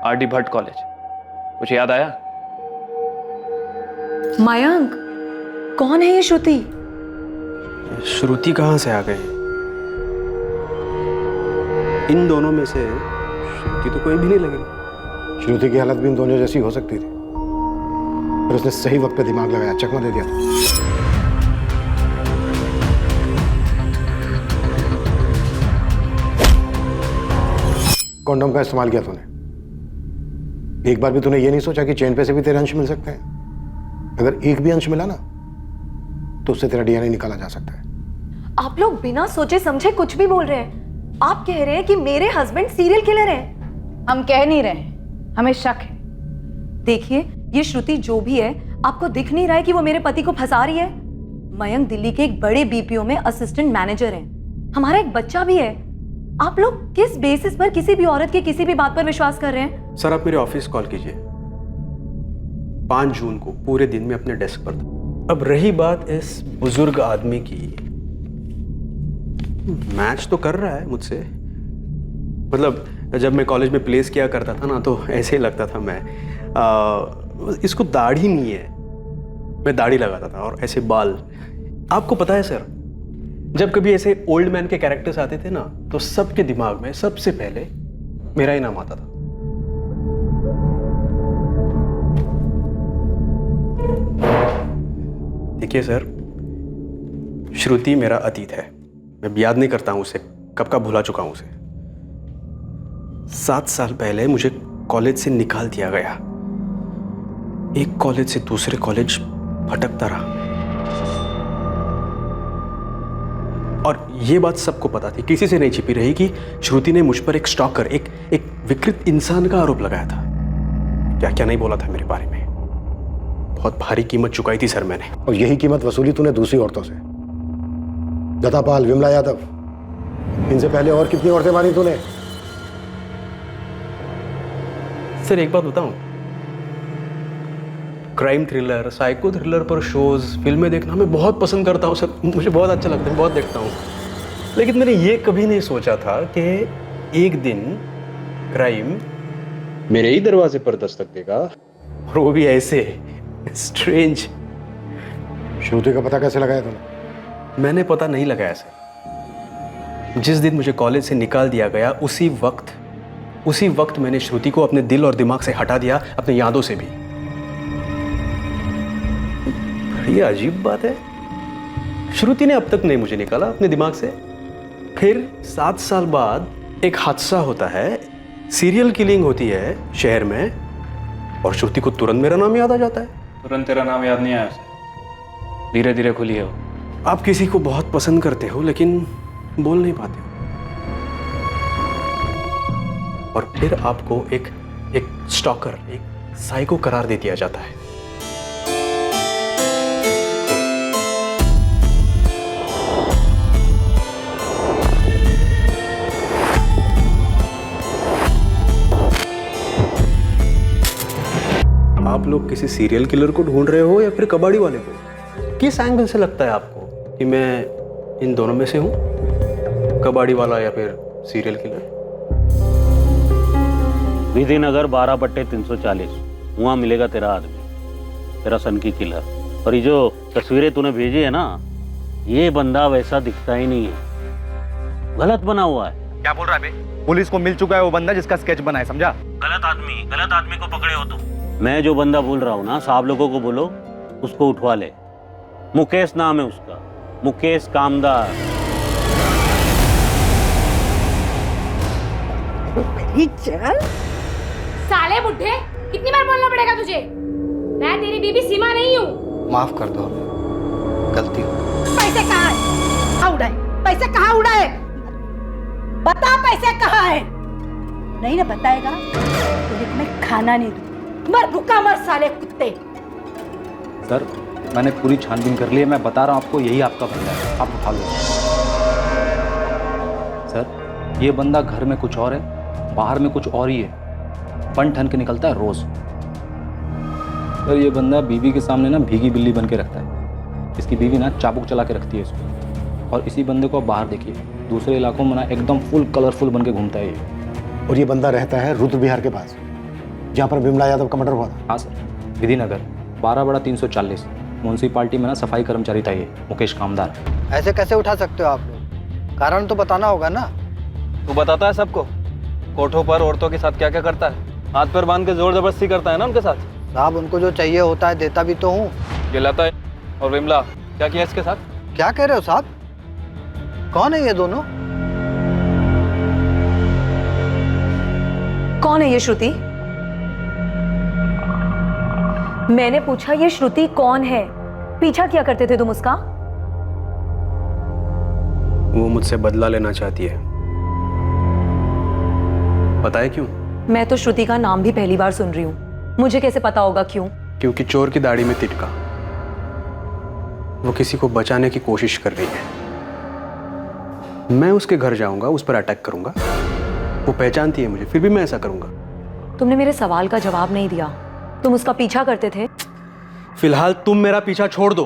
आरडी भट्ट कॉलेज। कुछ याद आया? मयंक, कौन है ये श्रुति? श्रुति कहाँ से आ गई? इन दोनों में से श्रुति तो कोई भी नहीं लगी। श्रुति की हालत भी इन दोनों जैसी हो सकती थी, पर उसने सही वक्त पे दिमाग लगाया, चकमा दे दिया था। कॉन्डोम का इस्तेमाल किया तूने। एक बार भी तूने ये नहीं सोचा कि चेन पे से भी तेरे अंश मिल सकते हैं? अगर एक भी अंश मिला ना तो उससे तेरा डीएनए निकाला जा सकता है। आप लोग बिना सोचे समझे कुछ भी बोल रहे हैं। आप कह रहे हैं कि मेरे हस्बैंड सीरियल किलर हैं। हम कह नहीं रहे, हमें शक है। देखिए, ये श्रुति जो भी है, आपको दिख नहीं रहा है कि वो मेरे पति को फंसा रही है? मयंक दिल्ली के एक बड़े बीपीओ में असिस्टेंट मैनेजर हैं। हमारा एक बच्चा भी है। आप लोग किस बेसिस पर किसी भी औरत की किसी भी बात पर विश्वास कर रहे हैं? सर, आप मेरे ऑफिस कॉल कीजिए। 5 जून को पूरे दिन में अपने डेस्क पर था। अब रही बात इस बुजुर्ग आदमी की, मैच तो कर रहा है मुझसे। मतलब जब मैं कॉलेज में प्लेस किया करता था ना, तो ऐसे ही लगता था मैं। इसको दाढ़ी नहीं है, मैं दाढ़ी लगाता था और ऐसे बाल। आपको पता है सर, जब कभी ऐसे ओल्ड मैन के कैरेक्टर्स आते थे ना, तो सबके दिमाग में सबसे पहले मेरा ही नाम आता था। देखिए सर, श्रुति मेरा अतीत है। मैं याद नहीं करता हूं उसे, कब का भुला चुका हूं उसे। 7 साल पहले मुझे कॉलेज से निकाल दिया गया। एक कॉलेज से दूसरे कॉलेज भटकता रहा। और ये बात सबको पता थी, किसी से नहीं छिपी रही कि श्रुति ने मुझ पर एक स्टॉकर, एक विकृत इंसान का आरोप लगाया था। क्या क्या नहीं बोला था मेरे बारे में। बहुत भारी कीमत चुकाई थी सर मैंने। और यही कीमत वसूली तूने दूसरी औरतों से, लता पाल, विमला यादव, इनसे पहले और कितनी औरतें मारी तूने? सर एक बात बताऊं, क्राइम थ्रिलर, साइको थ्रिलर पर शोज, फिल्में देखना मैं बहुत पसंद करता हूं सर, मुझे बहुत अच्छा लगता है, बहुत देखता हूं। लेकिन मैंने ये कभी नहीं सोचा था कि एक दिन क्राइम मेरे ही दरवाजे पर दस्तक देगा, और वो भी ऐसे स्ट्रेंज। श्रुति का पता कैसे लगाया तूने? मैंने पता नहीं लगाया सर। जिस दिन मुझे कॉलेज से निकाल दिया गया, उसी वक्त मैंने श्रुति को अपने दिल और दिमाग से हटा दिया, अपनी यादों से भी। ये अजीब बात है, श्रुति ने अब तक नहीं मुझे निकाला अपने दिमाग से। फिर 7 साल बाद एक हादसा होता है, सीरियल किलिंग होती है शहर में, और श्रुति को तुरंत मेरा नाम याद आ जाता है। तुरंत तेरा नाम याद नहीं आया उसे, धीरे धीरे खुली है वो। आप किसी को बहुत पसंद करते हो लेकिन बोल नहीं पाते हो, और फिर आपको एक स्टॉकर, एक साइको करार दे दिया जाता है। आप लोग किसी सीरियल किलर को ढूंढ रहे हो या फिर कबाड़ी वाले को? किस एंगल से लगता है आपको कि मैं इन दोनों में से हूं, कबाड़ी वाला या फिर सीरियल किलर? विधिनगर 12/340, वहां मिलेगा तेरा आदमी, तेरा सनकी किलर। और ये जो तस्वीरें तूने भेजी है ना, ये बंदा वैसा दिखता ही नहीं है, गलत बना हुआ है। क्या बोल रहा है बे? पुलिस को मिल चुका है वो बंदा जिसका स्केच बना है, समझा? गलत आदमी को पकड़े हो तुम। मैं जो बंदा बोल रहा हूँ ना, साहब लोगों को बोलो उसको उठवा ले। मुकेश नाम है उसका, मुकेश कामदार। चल साले बुड्ढे, कितनी बार बोलना पड़ेगा तुझे? मैं तेरी बीबी सीमा नहीं हूँ। माफ कर दो, गलती हो। पैसे कहाँ है? कहाँ उड़ाए? पैसे कहाँ उड़ाए? बता पैसे कहाँ है? नहीं ना बताएगा तो मैं खाना नहीं दूँ। मर भूखा मर साले कुत्ते। सर मैंने पूरी छानबीन कर ली है, मैं बता रहा हूँ आपको, यही आपका बंदा है, आप उठा लो। सर ये बंदा घर में कुछ और है, बाहर में कुछ और ही है, बन ठन के निकलता है रोज। सर ये बंदा बीवी के सामने ना भीगी बिल्ली बन के रखता है, इसकी बीवी ना चाबुक चला के रखती है इसको। और इसी बंदे को आप बाहर देखिए, दूसरे इलाकों में ना एकदम फुल कलरफुल बन के घूमता है ये। और ये बंदा रहता है रुद्र विहार के पास, जहाँ पर विमला यादव का मर्डर हुआ था। हाँ सर, विधिनगर 12/340, म्यूनसिपालिटी में ना सफाई कर्मचारी था ये, मुकेश कामदार। ऐसे कैसे उठा सकते हो आप लोग? कारण तो बताना होगा ना। तू बताता है सबको कोठों पर औरतों के साथ क्या क्या करता है, हाथ पर बांध के जोर जबरदस्ती करता है ना उनके साथ। साहब उनको जो चाहिए होता है देता भी तो हूँ। ये लता और विमला क्या किया इसके साथ? क्या कह रहे हो साहब? कौन है ये दोनों? कौन है ये श्रुति? मैंने पूछा ये श्रुति कौन है? पीछा किया करते थे तुम उसका? वो मुझसे बदला लेना चाहती है। पता है क्यों? मैं तो श्रुति का नाम भी पहली बार सुन रही हूँ, मुझे कैसे पता होगा क्यों? क्योंकि चोर की दाढ़ी में तिटका। वो किसी को बचाने की कोशिश कर रही है। मैं उसके घर जाऊंगा, उस पर अटैक करूंगा। वो पहचानती है मुझे, फिर भी मैं ऐसा करूंगा। तुमने मेरे सवाल का जवाब नहीं दिया। तुम उसका पीछा करते थे? फिलहाल तुम मेरा पीछा छोड़ दो।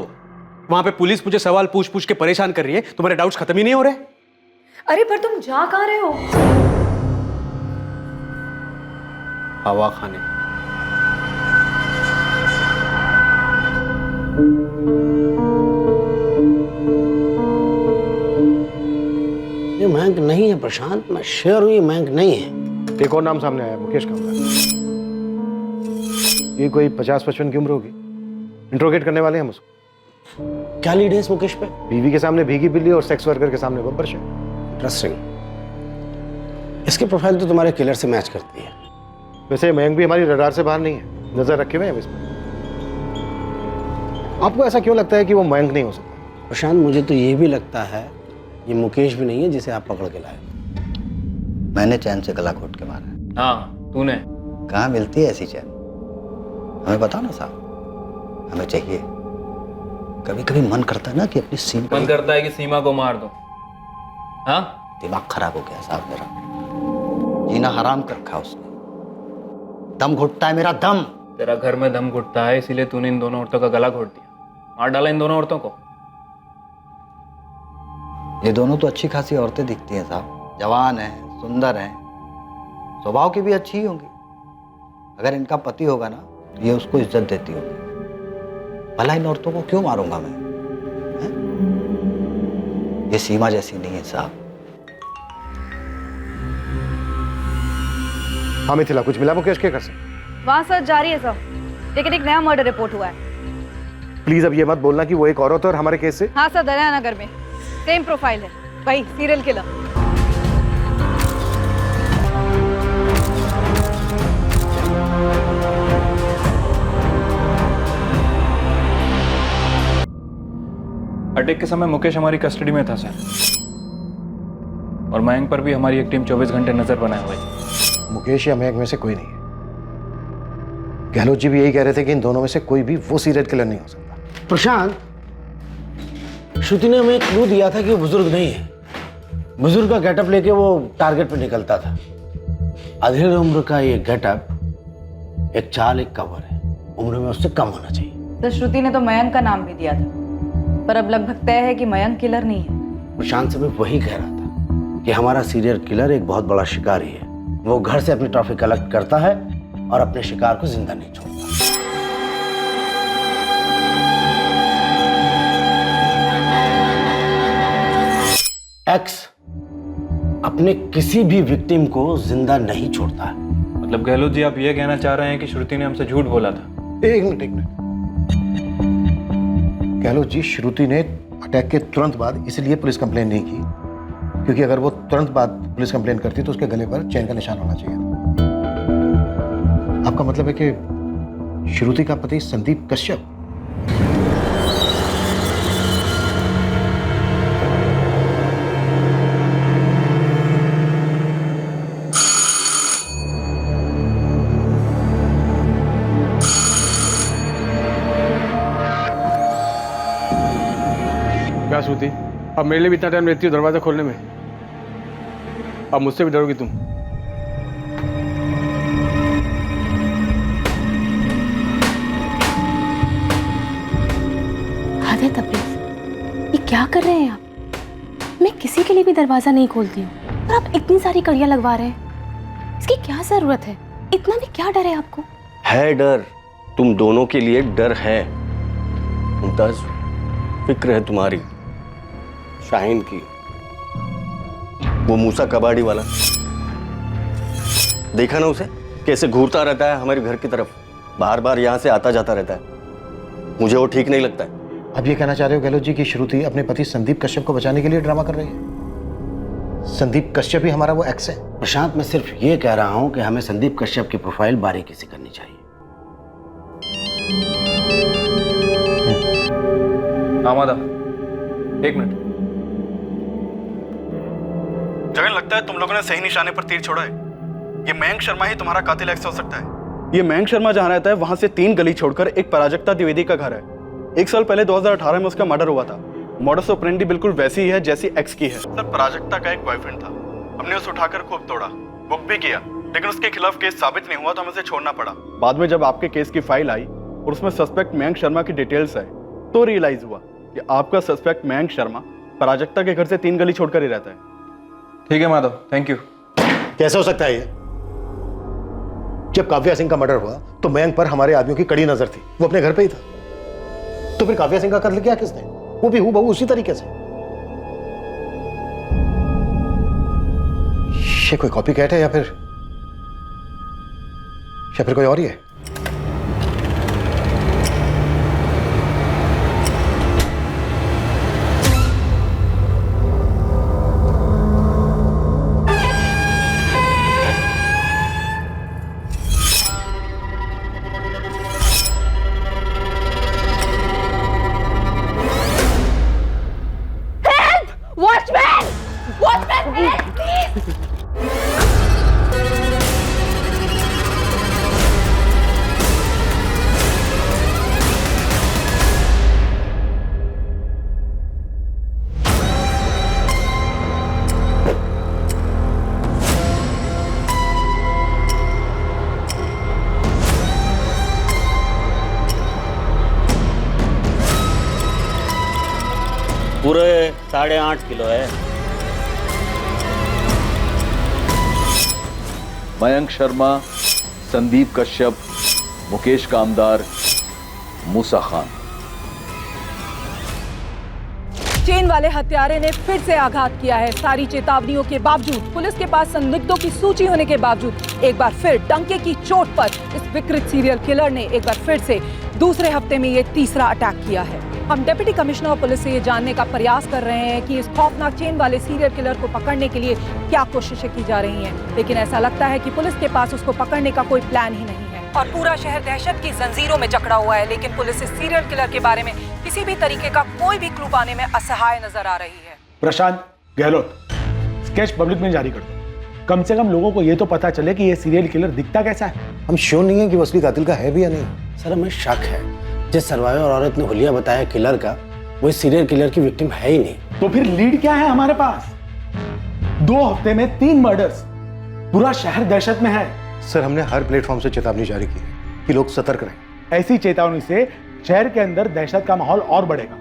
वहां पे पुलिस मुझे सवाल पूछ पूछ के परेशान कर रही है, तुम्हारे डाउट्स खत्म ही नहीं हो रहे। अरे पर तुम जा कहाँ रहे हो? हवा खाने। ये मयंक नहीं है प्रशांत, मैं श्योर हूं ये मयंक नहीं है। एक और नाम सामने आया, मुकेश कामदार। ये कोई 50-55 की उम्र होगी। इंट्रोगेट करने वाले हैं हम उसको। क्या लीड है इस मुकेश पे? बीवी के सामने भीगी बिल्ली और सेक्स वर्कर के सामने बब्बर शेख। इंटरेस्टिंग। इसकी प्रोफाइल तो तुम्हारे किलर से मैच करती है। वैसे मयंक भी हमारी रडार से बाहर नहीं है, नजर रखे हुए हैं इस पर। आपको ऐसा क्यों लगता है कि वो मयंक नहीं हो सकता? प्रशांत मुझे तो ये भी लगता है ये मुकेश भी नहीं है जिसे आप पकड़ के लाए। मैंने चैन से गला घोट के मारा है। हाँ तूने। कहाँ मिलती है ऐसी चैन? हमें बताओ ना साहब, हमें चाहिए। कभी कभी मन करता है ना कि अपनी सीमा, मन करता है कि सीमा को मार दो। हाँ दिमाग खराब हो गया साहब मेरा, जीना हराम कर रखा उसने। दम घुटता है मेरा दम। तेरा घर में दम घुटता है, इसीलिए तूने इन दोनों औरतों का गला घोट दिया, मार डाला इन दोनों औरतों को। ये दोनों तो अच्छी खासी औरतें दिखती हैं साहब, जवान हैं, सुंदर हैं, स्वभाव की भी अच्छी ही होंगी। अगर इनका पति होगा ना तो ये उसको इज्जत देती होगी। भला इन औरतों को क्यों मारूंगा मैं? है? ये सीमा जैसी नहीं है साहब। हाँ मिथिला, कुछ मिला मुकेश के घर से? वहाँ सर्च जारी है सर, लेकिन एक नया मर्डर रिपोर्ट हुआ है। प्लीज अब ये मत बोलना कि वो एक औरत है और हमारे केस से। हाँ सर, दरिया नगर में सेम प्रोफाइल है, वही सीरियल किलर। अटैक के समय मुकेश हमारी कस्टडी में था सर, और मयंक पर भी हमारी एक टीम 24 घंटे नजर बनाए हुए थी। मुकेश या मयंक में से कोई नहीं है। गहलोत जी भी यही कह रहे थे कि इन दोनों में से कोई भी वो सीरियल किलर नहीं हो सकता। प्रशांत, श्रुति ने हमें एक क्लू दिया था कि वो बुजुर्ग नहीं है। बुजुर्ग का गेटअप लेके वो टारगेट पे निकलता था। अधेड़ उम्र का ये गेटअप एक चाल, एक कवर है। उम्र में उससे कम होना चाहिए। तो श्रुति ने तो मयंक का नाम भी दिया था, पर अब लगभग तय है कि मयंक किलर नहीं है। प्रशांत से मैं वही कह रहा था कि हमारा सीरियल किलर एक बहुत बड़ा शिकारी है। वो घर से अपनी ट्रॉफी कलेक्ट करता है और अपने शिकार को जिंदा नहीं छोड़ता। एक्स अपने किसी भी विक्टिम को जिंदा नहीं छोड़ता है। मतलब गहलोत जी आप ये कहना चाह रहे हैं कि श्रुति ने हमसे झूठ बोला था? एक मिनट। गहलोत जी, श्रुति ने अटैक के तुरंत बाद इसलिए पुलिस कंप्लेन नहीं की क्योंकि अगर वो तुरंत बाद पुलिस कंप्लेन करती तो उसके गले पर चैन का निशान होना चाहिए। आपका मतलब है कि श्रुति का पति संदीप कश्यप? क्या श्रुति, अब मेरे लिए भी इतना टाइम लेती हो दरवाजा खोलने में? अब मुझसे भी डरोगी तुम? हद है तबरेज़, ये क्या कर रहे हैं आप? मैं किसी के लिए भी दरवाजा नहीं खोलती हूँ, और आप इतनी सारी कड़ियाँ लगवा रहे हैं। इसकी क्या जरूरत है? इतना भी क्या डर है आपको? है डर, तुम दोनों के लिए डर है। मुमताज, फिक्र है तुम्हारी शाहीन की। वो मूसा कबाड़ी वाला, देखा ना उसे कैसे घूरता रहता है हमारे घर की तरफ, बार बार यहाँ से आता जाता रहता है। मुझे वो ठीक नहीं लगता है। अब ये कहना चाह रहे हो गहलोत जी कि श्रुति अपने पति संदीप कश्यप को बचाने के लिए ड्रामा कर रही है? संदीप कश्यप ही हमारा वो एक्स है? प्रशांत, मैं सिर्फ ये कह रहा हूं कि हमें संदीप कश्यप की प्रोफाइल बारीकी से करनी चाहिए। आमादा, एक मिनट। जगन, लगता है तुम लोगों ने सही निशाने पर तीर छोड़ा है। ये मयंक शर्मा ही तुम्हारा कातिल एक्स हो सकता है। ये मयंक शर्मा जहां रहता है वहां से 3 गली छोड़कर एक प्राजक्ता द्विवेदी का घर है। 1 साल पहले 2018 में उसका मर्डर हुआ था। मॉडस ऑपरेंडी बिल्कुल वैसी ही है जैसी एक्स की है। सर, प्राजक्ता का एक बॉयफ्रेंड था, हमने उसे उठाकर खूब तोड़ा, बुक भी किया, लेकिन उसके खिलाफ केस साबित नहीं हुआ तो हमें उसे छोड़ना पड़ा। बाद में जब आपके केस की फाइल आई और उसमें सस्पेक्ट मयंक शर्मा की डिटेल्स है तो रियलाइज हुआ कि आपका सस्पेक्ट मयंक शर्मा प्राजक्ता के घर से 3 गली छोड़कर ही रहता है। ठीक है माधव, थैंक यू। कैसे हो सकता है ये? जब काव्या सिंह का मर्डर हुआ तो मयंक पर हमारे आदमियों की कड़ी नजर थी, वो अपने घर पे ही था। तो फिर काव्या सिंह का कत्ल किया किसने? वो भी हूबहू उसी तरीके से। ये कोई कॉपी कैट है या फिर कोई और ही है? वॉचमैन! पूरे 8.5 किलो है। मयंक शर्मा, संदीप कश्यप, मुकेश कामदार, मूसा खान। चेन वाले हत्यारे ने फिर से आघात किया है। सारी चेतावनियों के बावजूद, पुलिस के पास संदिग्धों की सूची होने के बावजूद एक बार फिर डंके की चोट पर इस विकृत सीरियल किलर ने एक बार फिर से दूसरे हफ्ते में ये तीसरा अटैक किया है। हम डिप्टी कमिश्नर ऑफ पुलिस से ये जानने का प्रयास कर रहे हैं कि इस खौफनाक चेन वाले सीरियल किलर को पकड़ने के लिए क्या कोशिशें की जा रही हैं, लेकिन ऐसा लगता है कि पुलिस के पास उसको पकड़ने का कोई प्लान ही नहीं है और पूरा शहर दहशत की जंजीरों में जकड़ा हुआ है। लेकिन पुलिस इस सीरियल किलर के बारे में किसी भी तरीके का कोई भी क्लू पाने में असहाय नजर आ रही है। प्रशांत गहलोत, स्केच पब्लिक में जारी कर दो। कम से कम लोगों को ये तो पता चले कि ये सीरियल किलर दिखता कैसा है। हम श्योर नहीं है कि वो असली कातिल का है भी या नहीं। सर हमें शक है, जिस सर्वाइवर औरत ने हुलिया बताया किलर का, वो सीरियल किलर की विक्टिम है ही नहीं। तो फिर लीड क्या है हमारे पास? 2 हफ्ते में 3 मर्डर्स, पूरा शहर दहशत में है। सर हमने हर प्लेटफॉर्म से चेतावनी जारी की है कि लोग सतर्क रहें। ऐसी चेतावनी से शहर के अंदर दहशत का माहौल और बढ़ेगा।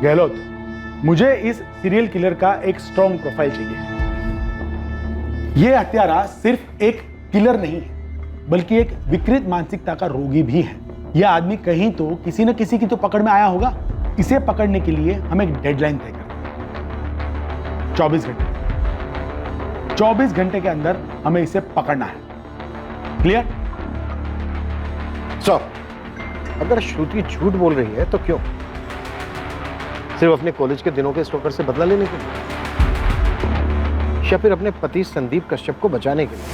गहलोत, मुझे इस सीरियल किलर का एक स्ट्रॉन्ग प्रोफाइल चाहिए। यह हत्यारा सिर्फ एक किलर नहीं है, बल्कि एक विकृत मानसिकता का रोगी भी है। यह आदमी कहीं तो किसी न किसी की तो पकड़ में आया होगा। इसे पकड़ने के लिए हम एक डेडलाइन तय करें। 24 घंटे। 24 घंटे के अंदर हमें इसे पकड़ना है। क्लियर? सर, अगर श्रुति झूठ बोल रही है तो क्यों? सिर्फ अपने कॉलेज के दिनों के स्टॉकर से बदला लेने के लिए, या फिर अपने पति संदीप कश्यप को बचाने के लिए?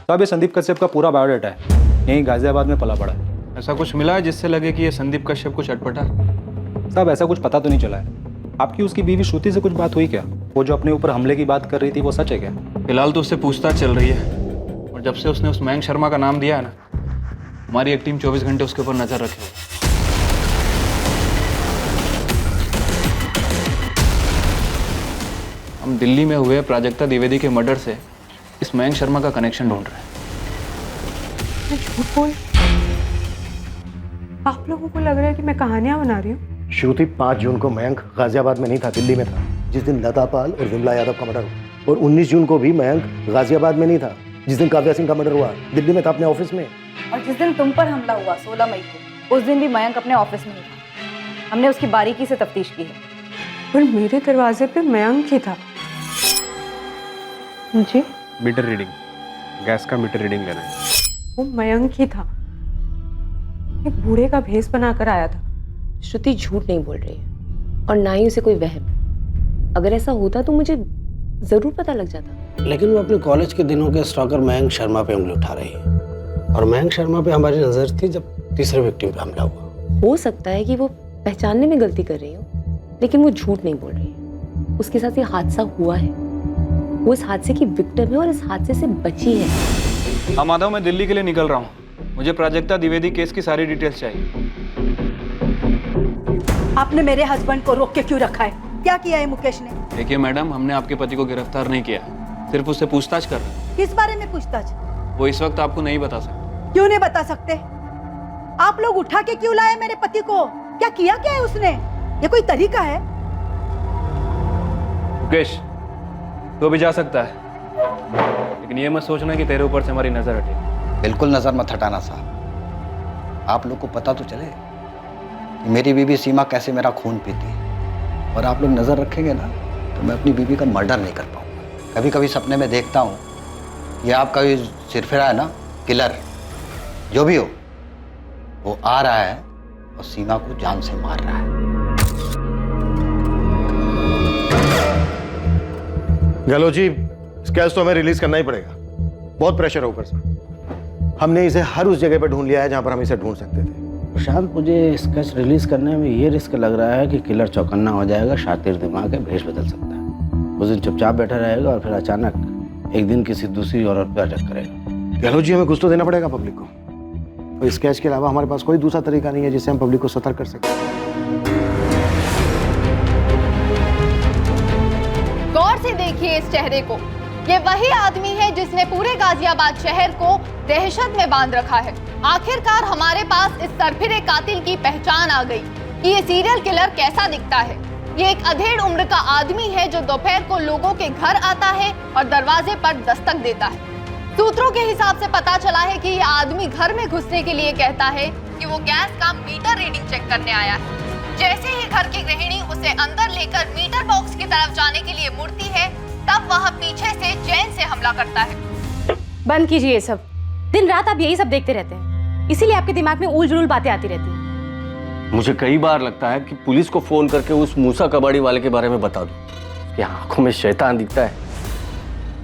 साहब ये संदीप कश्यप का पूरा बायोडाटा है, यहीं गाजियाबाद में पला पड़ा है। ऐसा कुछ मिला है जिससे लगे कि ये संदीप कश्यप कुछ अटपटा? साहब ऐसा कुछ पता तो नहीं चला है। आपकी उसकी बीवी श्रुति से कुछ बात हुई क्या? वो जो अपने ऊपर हमले की बात कर रही थी वो सच है क्या? फिलहाल तो उससे पूछताछ चल रही है, और जब से उसने उस मयंक शर्मा का नाम दिया है ना, हमारी एक टीम 24 घंटे उसके ऊपर नजर रखे हुए। हम दिल्ली में हुए प्राजक्ता द्विवेदी के मर्डर से इस मयंक शर्मा का कनेक्शन ढूंढ रहे हैं। झूठ बोल, आप लोगों को लग रहा है कि मैं कहानियां बना रही हूँ? श्रुति 5 जून को मयंक गाजियाबाद में नहीं था, दिल्ली में था, जिस दिन लता पाल और विमला यादव का मर्डर हुआ। और 19 जून को भी मयंक गाजियाबाद में नहीं था, जिस दिन काव्या सिंह का मर्डर हुआ। दिल्ली में था अपने ऑफिस में। और जिस दिन तुम पर हमला हुआ 16 मई को, उस दिन भी मयंक अपने ऑफिस में ही था। हमने उसकी बारीकी से तफ्तीश की है। पर मेरे दरवाजे पे मयंक ही था। जी? मीटर रीडिंग, गैस का मीटर रीडिंग लेना है। वो मयंक ही था, एक बूढ़े का भेष बनाकर आया था। श्रुति झूठ नहीं बोल रही है और ना ही उसे कोई वहम। अगर ऐसा होता तो मुझे जरूर पता लग जाता। लेकिन वो अपने कॉलेज के दिनों के स्टॉकर मयंक शर्मा पे उंगली उठा रही है, और मयंक शर्मा पे हमारी नजर थी जब तीसरे विक्टिम पे हमला हुआ। हो सकता है कि वो पहचानने में गलती कर रही हो, लेकिन वो झूठ नहीं बोल रही है। उसके साथ ये हादसा हुआ है, वो इस हादसे की विक्टिम है और इस हादसे से बची है। हाँ माधव, मैं दिल्ली के लिए निकल रहा हूँ। मुझे प्राजक्ता द्विवेदी केस की सारी डिटेल्स चाहिए। आपने मेरे हस्बैंड को रोक के क्यों रखा है? क्या किया है मुकेश ने? देखिए मैडम, हमने आपके पति को गिरफ्तार नहीं किया, सिर्फ उससे पूछताछ कर रहे हैं। किस बारे में पूछताछ? वो इस वक्त आपको नहीं बता सकते। क्यों नहीं बता सकते? आप लोग उठा के क्यों लाए मेरे पति को? क्या किया क्या है उसने? ये कोई तरीका है? मुकेश, तो भी जा सकता है, लेकिन ये मत सोचना कि तेरे ऊपर से हमारी नजर हटेगी। बिल्कुल नजर मत हटाना साहब। आप लोग को पता तो चले कि मेरी बीवी सीमा कैसे मेरा खून पीती है, और आप लोग नजर रखेंगे ना तो मैं अपनी बीवी का मर्डर नहीं कर पाऊंगा। कभी कभी सपने में देखता हूँ ये आपका ये सिरफिरा है ना, किलर जो भी हो, वो आ रहा है और सीमा को जान से मार रहा है। गहलोत जी, इस केस तो हमें रिलीज करना ही पड़ेगा। बहुत प्रेशर है ऊपर से। हमने इसे हर उस जगह पर ढूंढ लिया है जहां पर हम इसे ढूंढ सकते थे। प्रशांत, मुझे स्केच रिलीज करने में ये रिस्क लग रहा है कि किलर चौकन्ना हो जाएगा, शातिर दिमाग है, भेष बदल सकता है। उस दिन चुपचाप बैठा रहेगा और फिर अचानक एक दिन किसी दूसरी औरत पर अटैक करेगा। गहलोत जी, हमें कुछ तो देना पड़ेगा पब्लिक को, और स्केच के अलावा हमारे पास कोई दूसरा तरीका नहीं है जिससे हम पब्लिक को सतर्क कर सकें। गौर से देखिए देखिए इस चेहरे को। ये वही आदमी है जिसने पूरे गाजियाबाद शहर को दहशत में बांध रखा है। आखिरकार हमारे पास इस सरफिरे कातिल की पहचान आ गई कि ये सीरियल किलर कैसा दिखता है। ये एक अधेड़ उम्र का आदमी है जो दोपहर को लोगों के घर आता है और दरवाजे पर दस्तक देता है। सूत्रों के हिसाब से पता चला है कि ये आदमी घर में घुसने के लिए कहता है कि वो गैस का मीटर रीडिंग चेक करने आया है। जैसे ही घर की गृहिणी उसे अंदर लेकर मीटर बॉक्स की तरफ जाने के लिए मुड़ती है, तब वह पीछे से चैन से हमला करता है। बंद कीजिए ये सब। दिन रात आप यही सब देखते रहते हैं, इसीलिए आपके दिमाग में उलझुल बातें आती रहती हैं। मुझे कई बार लगता है कि पुलिस को फोन करके उस मूसा कबाड़ी वाले के बारे में बता दूं कि आंखों में शैतान दिखता है।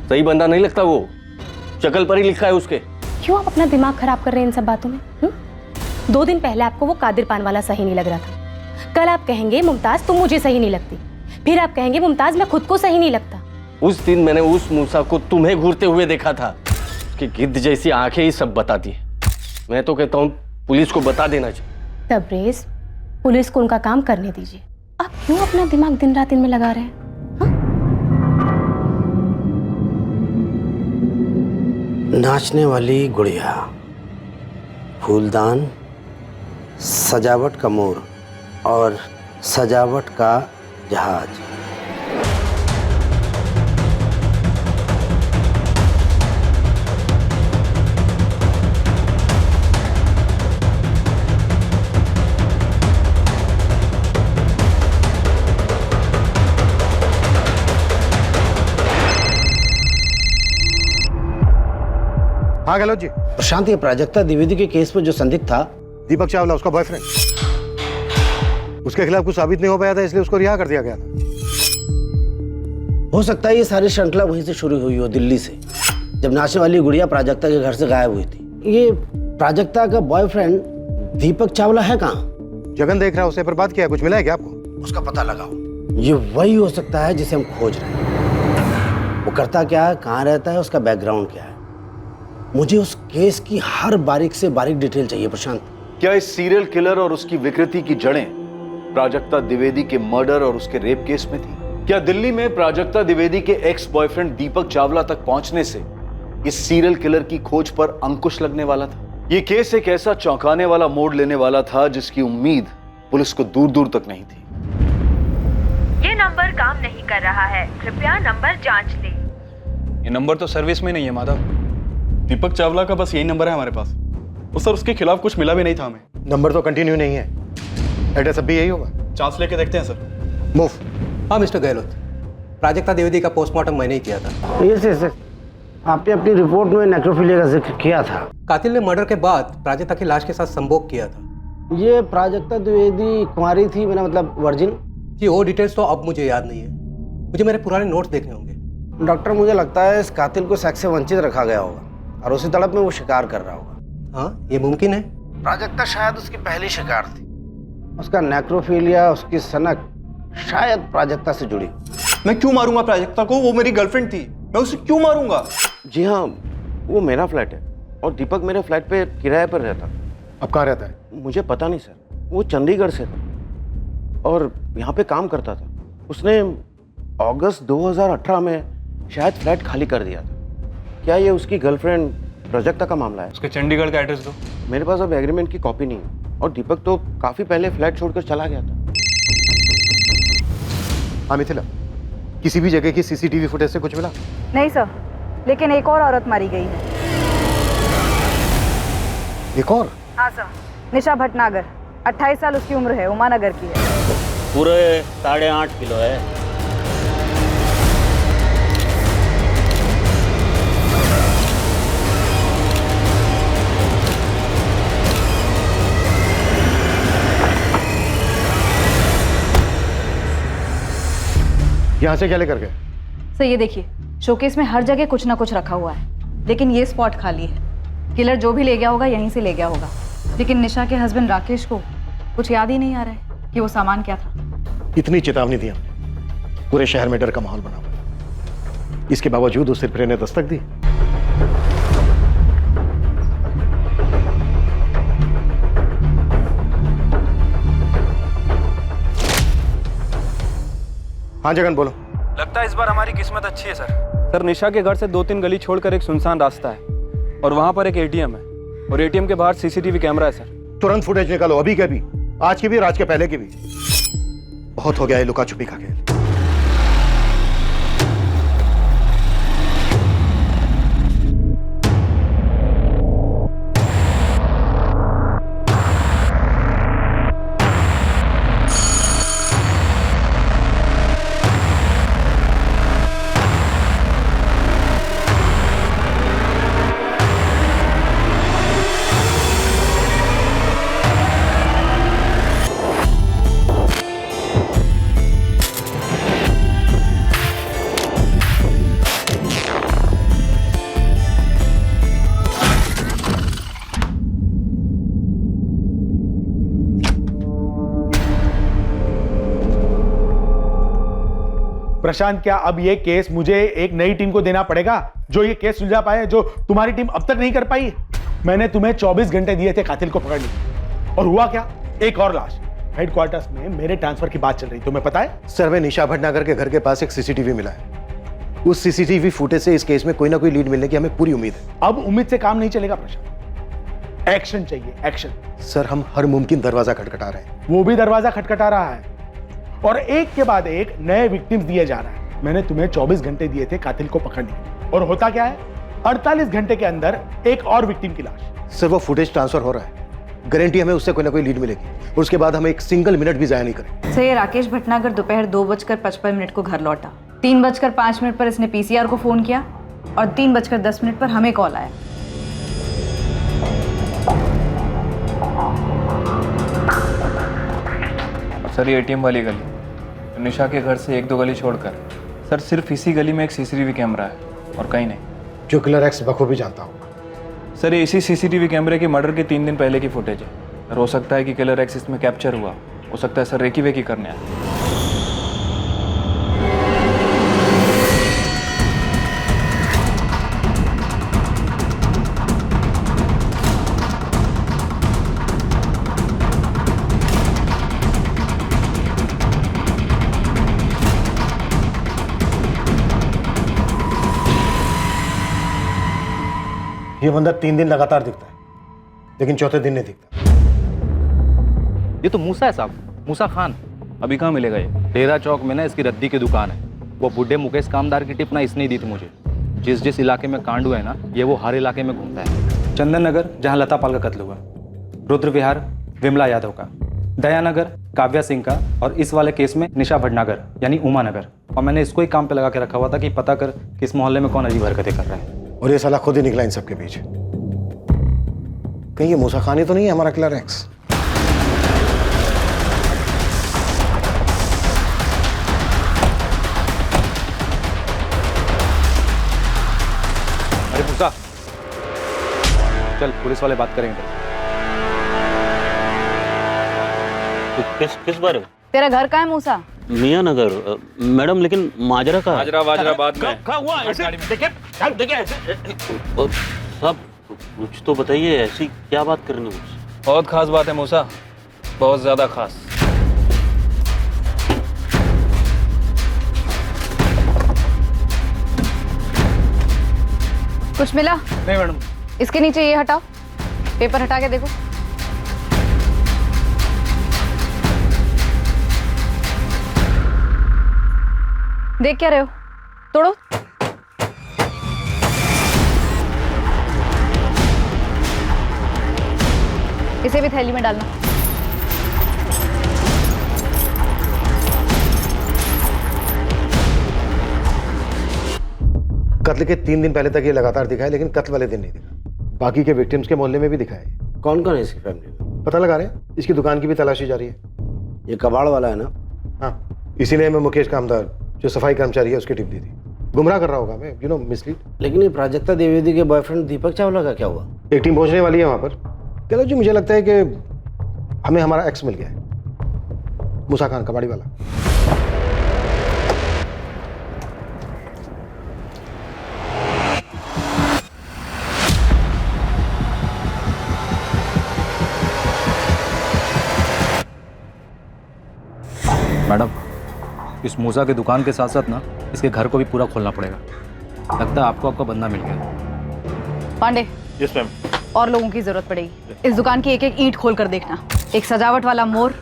सही बंदा नहीं लगता वो, शक्ल पर ही लिखा है उसके। क्यों आप अपना दिमाग खराब कर रहे हैं इन सब बातों में? 2 दिन पहले आपको वो कादिर पान वाला सही नहीं लग रहा था, कल आप कहेंगे मुमताज तुम मुझे सही नहीं लगती, फिर आप कहेंगे मुमताज मैं खुद को सही नहीं लगता। उस दिन मैंने उस मूसा को तुम्हें घूरते हुए देखा था कि गिद्ध जैसी आंखें ही सब बताती है। मैं तो कहता हूँ पुलिस को बता देना चाहिए। तबरेज, पुलिस को उनका काम करने दीजिए। आप क्यों अपना दिमाग दिन रात इनमें लगा रहे हैं? नाचने वाली गुड़िया, फूलदान, सजावट का मोर और सजावट का जहाज। हाँ गहलोत जी। प्रशांत, ये प्राजक्ता द्विवेदी के केस में जो संदिग्ध था दीपक चावला, उसका बॉयफ्रेंड, उसके खिलाफ कुछ साबित नहीं हो पाया था, इसलिए उसको रिहा कर दिया गया था। हो सकता है ये सारी श्रृंखला वहीं से शुरू हुई हो, दिल्ली से, जब नाचने वाली गुड़िया प्राजक्ता के घर से गायब हुई थी। ये प्राजक्ता का बॉयफ्रेंड दीपक चावला है कहाँ? जगन देख रहा है, उसे पर बात किया है, कुछ मिला है क्या आपको? उसका पता लगाओ। ये वही हो सकता है जिसे हम खोज रहे हैं। वो करता क्या है, कहाँ रहता है, उसका बैकग्राउंड क्या है। मुझे उस केस की हर बारीक से बारीक डिटेल चाहिए प्रशांत। क्या इस सीरियल किलर और उसकी विकृति की जड़ें प्राजक्ता द्विवेदी के मर्डर और उसके रेप केस में थी? क्या दिल्ली में प्राजक्ता द्विवेदी के एक्स बॉयफ्रेंड दीपक चावला तक पहुंचने से इस सीरियल किलर की खोज पर अंकुश लगने वाला था? यह केस एक ऐसा चौंकाने वाला मोड़ लेने वाला था जिसकी उम्मीद पुलिस को दूर दूर तक नहीं थी। ये नंबर काम नहीं कर रहा है, कृपया नंबर जांच लें। ये नंबर तो सर्विस में नहीं है माधव। दीपक चावला का बस यही नंबर है हमारे पास। और सर उसके खिलाफ कुछ मिला भी नहीं था हमें। नंबर तो कंटिन्यू नहीं है, एड्रेस अब भी यही होगा। चांस लेके देखते हैं सर। मूव। हाँ मिस्टर गहलोत, प्राजक्ता द्विवेदी का पोस्टमार्टम मैंने ही किया था। यस, आपने अपनी रिपोर्ट में नेक्रोफिलिया का जिक्र किया था। कातिल ने मर्डर के बाद प्राजक्ता की लाश के साथ संभोग किया था। ये प्राजक्ता द्विवेदी कुमारी थी, मेरा मतलब वर्जिन? जी वो डिटेल्स तो अब मुझे याद नहीं है, मुझे मेरे पुराने नोट्स देखने होंगे। डॉक्टर, मुझे लगता है इस कातिल को सेक्स से वंचित रखा गया होगा और उसी तड़प में वो शिकार कर रहा होगा। हाँ ये मुमकिन है। प्राजक्ता शायद उसकी पहली शिकार थी। उसका नेक्रोफिलिया, उसकी सनक शायद प्राजक्ता से जुड़ी। मैं क्यों मारूंगा प्राजक्ता को? वो मेरी गर्लफ्रेंड थी, मैं उसे क्यों मारूंगा? जी हाँ, वो मेरा फ्लैट है और दीपक मेरे फ्लैट पे किराए पर रहता। अब कहाँ रहता है? मुझे पता नहीं सर, वो चंडीगढ़ से था और यहाँ पे काम करता था। उसने अगस्त 2018 में शायद फ्लैट खाली कर दिया था। क्या ये उसकी गर्लफ्रेंड प्राजक्ता का मामला है? उसके चंडीगढ़ का एड्रेस दो। मेरे पास अब एग्रीमेंट की कॉपी नहीं है और दीपक तो काफी पहले फ्लैट छोड़कर चला गया था। हाँ मिथिला, किसी भी जगह की सीसीटीवी फुटेज से कुछ मिला? नहीं सर, लेकिन एक और औरत मारी गई है। एक और? हाँ सर, निशा भटनागर, 28 साल उसकी उम्र है, उमानगर की है। पूरे 8.5 किलो है। यहाँ से क्या लेकर गए? सर ये देखिए, शोकेस में हर जगह कुछ ना कुछ रखा हुआ है, लेकिन ये स्पॉट खाली है। किलर जो भी ले गया होगा यहीं से ले गया होगा, लेकिन निशा के हस्बैंड राकेश को कुछ याद ही नहीं आ रहा है कि वो सामान क्या था। इतनी चेतावनी दी हमने, पूरे शहर में डर का माहौल बना हुआ। इसके बावजूद उस सिरफिरे ने दस्तक दी। हाँ जगन बोलो। लगता है इस बार हमारी किस्मत अच्छी है सर। सर निशा के घर से 2-3 गली छोड़कर एक सुनसान रास्ता है और वहाँ पर एक एटीएम है और एटीएम के बाहर सीसीटीवी कैमरा है सर। तुरंत फुटेज निकालो, अभी के भी, आज की भी, आज के पहले की भी। बहुत हो गया ये लुका छुपी का खेल। प्रशांत, क्या अब ये केस मुझे एक नई टीम को देना पड़ेगा जो ये केस सुलझा पाए, जो तुम्हारी टीम अब तक नहीं कर पाई? मैंने तुम्हें 24 घंटे दिए थे कातिल को पकड़ने के, और हुआ क्या? एक और लाश। हेडक्वार्टर्स में मेरे ट्रांसफर की बात चल रही, तुम्हें पता है? सर, में निशा भटनागर के घर के पास एक सीसीटीवी मिला है। उस सीसीटीवी फुटेज से इस केस में कोई ना कोई लीड मिलने की हमें पूरी उम्मीद है। अब उम्मीद से काम नहीं चलेगा प्रशांत, एक्शन चाहिए, एक्शन। सर, हम हर मुमकिन दरवाजा खटखटा रहे हैं। वो भी दरवाजा खटखटा रहा है और एक के बाद एक नए विक्टिम्स दिए जा रहा है। मैंने तुम्हें 24 घंटे दिए थे कातिल को पकड़ने के, और होता क्या है? 48 घंटे के अंदर एक और विक्टिम की लाश। सर, वो फुटेज ट्रांसफर हो रहा है, गारंटी हमें उससे कोई ना कोई लीड मिलेगी, और उसके बाद हम एक सिंगल मिनट भी जाया नहीं करें। सर, ये राकेश भटनागर दोपहर 2:55 को घर लौटा। 3:05 पर इसने पीसीआर को फोन किया और 3:10 पर हमें कॉल आया। सर ये एटीएम वाली गली, निशा के घर से 1-2 गली छोड़कर सर सिर्फ इसी गली में एक सीसीटीवी कैमरा है और कहीं नहीं। जो किलर एक्स बखूबी जानता हूँ सर, ये इसी सीसीटीवी कैमरे की मर्डर के 3 दिन पहले की फुटेज है। सर हो सकता है कि किलर एक्स इसमें कैप्चर हुआ, हो सकता है सर रेकी वेकी करने आया। ये बंदा 3 दिन लगातार दिखता है, लेकिन चौथे दिन नहीं दिखता। ये तो मूसा है साहब, मूसा खान। अभी कहाँ मिलेगा ये? डेरा चौक में ना इसकी रद्दी की दुकान है। वो बुढ़े मुकेश कामदार की टिप ना इसने दी थी मुझे। जिस इलाके में कांड हुआ है ना, ये वो हर इलाके में घूमता है। चंदन नगर जहाँ लता पाल का कत्ल हुआ, रुद्र विहार विमला यादव का, दयानगर काव्या सिंह का, और इस वाले केस में निशा भटनागर यानी उमा नगर। और मैंने इसको ही काम पे लगा के रखा हुआ था कि पता कर किस मोहल्ले में कौन अजीब हरकतें कर रहा है। और ये साला खुद ही निकला इन सबके बीच। कहीं ये मूसा खान ही तो नहीं है हमारा किलर एक्स? अरे मूसा, चल पुलिस वाले बात करेंगे। तो किस बारे में? तेरा घर कहाँ है मूसा? मियाँ नगर मैडम, लेकिन माजरा का माजरा बाद में। साहब कुछ तो बताइए, ऐसी क्या बात करनी मुझसे? बहुत खास बात है मूसा, बहुत ज्यादा खास। कुछ मिला? नहीं मैडम। इसके नीचे ये हटाओ, पेपर हटा के देखो। देख क्या रहे हो? तोड़ो। इसे भी थैली में डालना। कत्ल के 3 दिन पहले तक ये लगातार दिखा है, लेकिन कत्ल वाले दिन नहीं दिखा। बाकी के विक्टिम्स के मोहल्ले में भी दिखा है। कौन कौन है इसकी फैमिली में? पता लगा रहे हैं, इसकी दुकान की भी तलाशी जारी है। ये कबाड़ वाला है ना? हाँ, इसीलिए मैं मुकेश कामदार जो सफाई कर्मचारी है उसकी टिप दी थी। गुमराह कर रहा होगा मैं, मिसलीड। लेकिन ये प्राजक्ता द्विवेदी के बॉयफ्रेंड दीपक चावला का क्या हुआ? एक टीम पहुंचने वाली है वहां पर। चलो जी, मुझे लगता है कि हमें हमारा एक्स मिल गया है, मूसा खान कबाड़ी वाला। मैडम, इस मूसा की दुकान के साथ साथ ना इसके घर को भी पूरा खोलना पड़ेगा। लगता है आपको आपका बंदा मिल गया। Pandey, yes ma'am. और लोगों की जरूरत पड़ेगी। इस दुकान की एक एक ईंट खोल कर देखना। एक सजावट वाला मोर,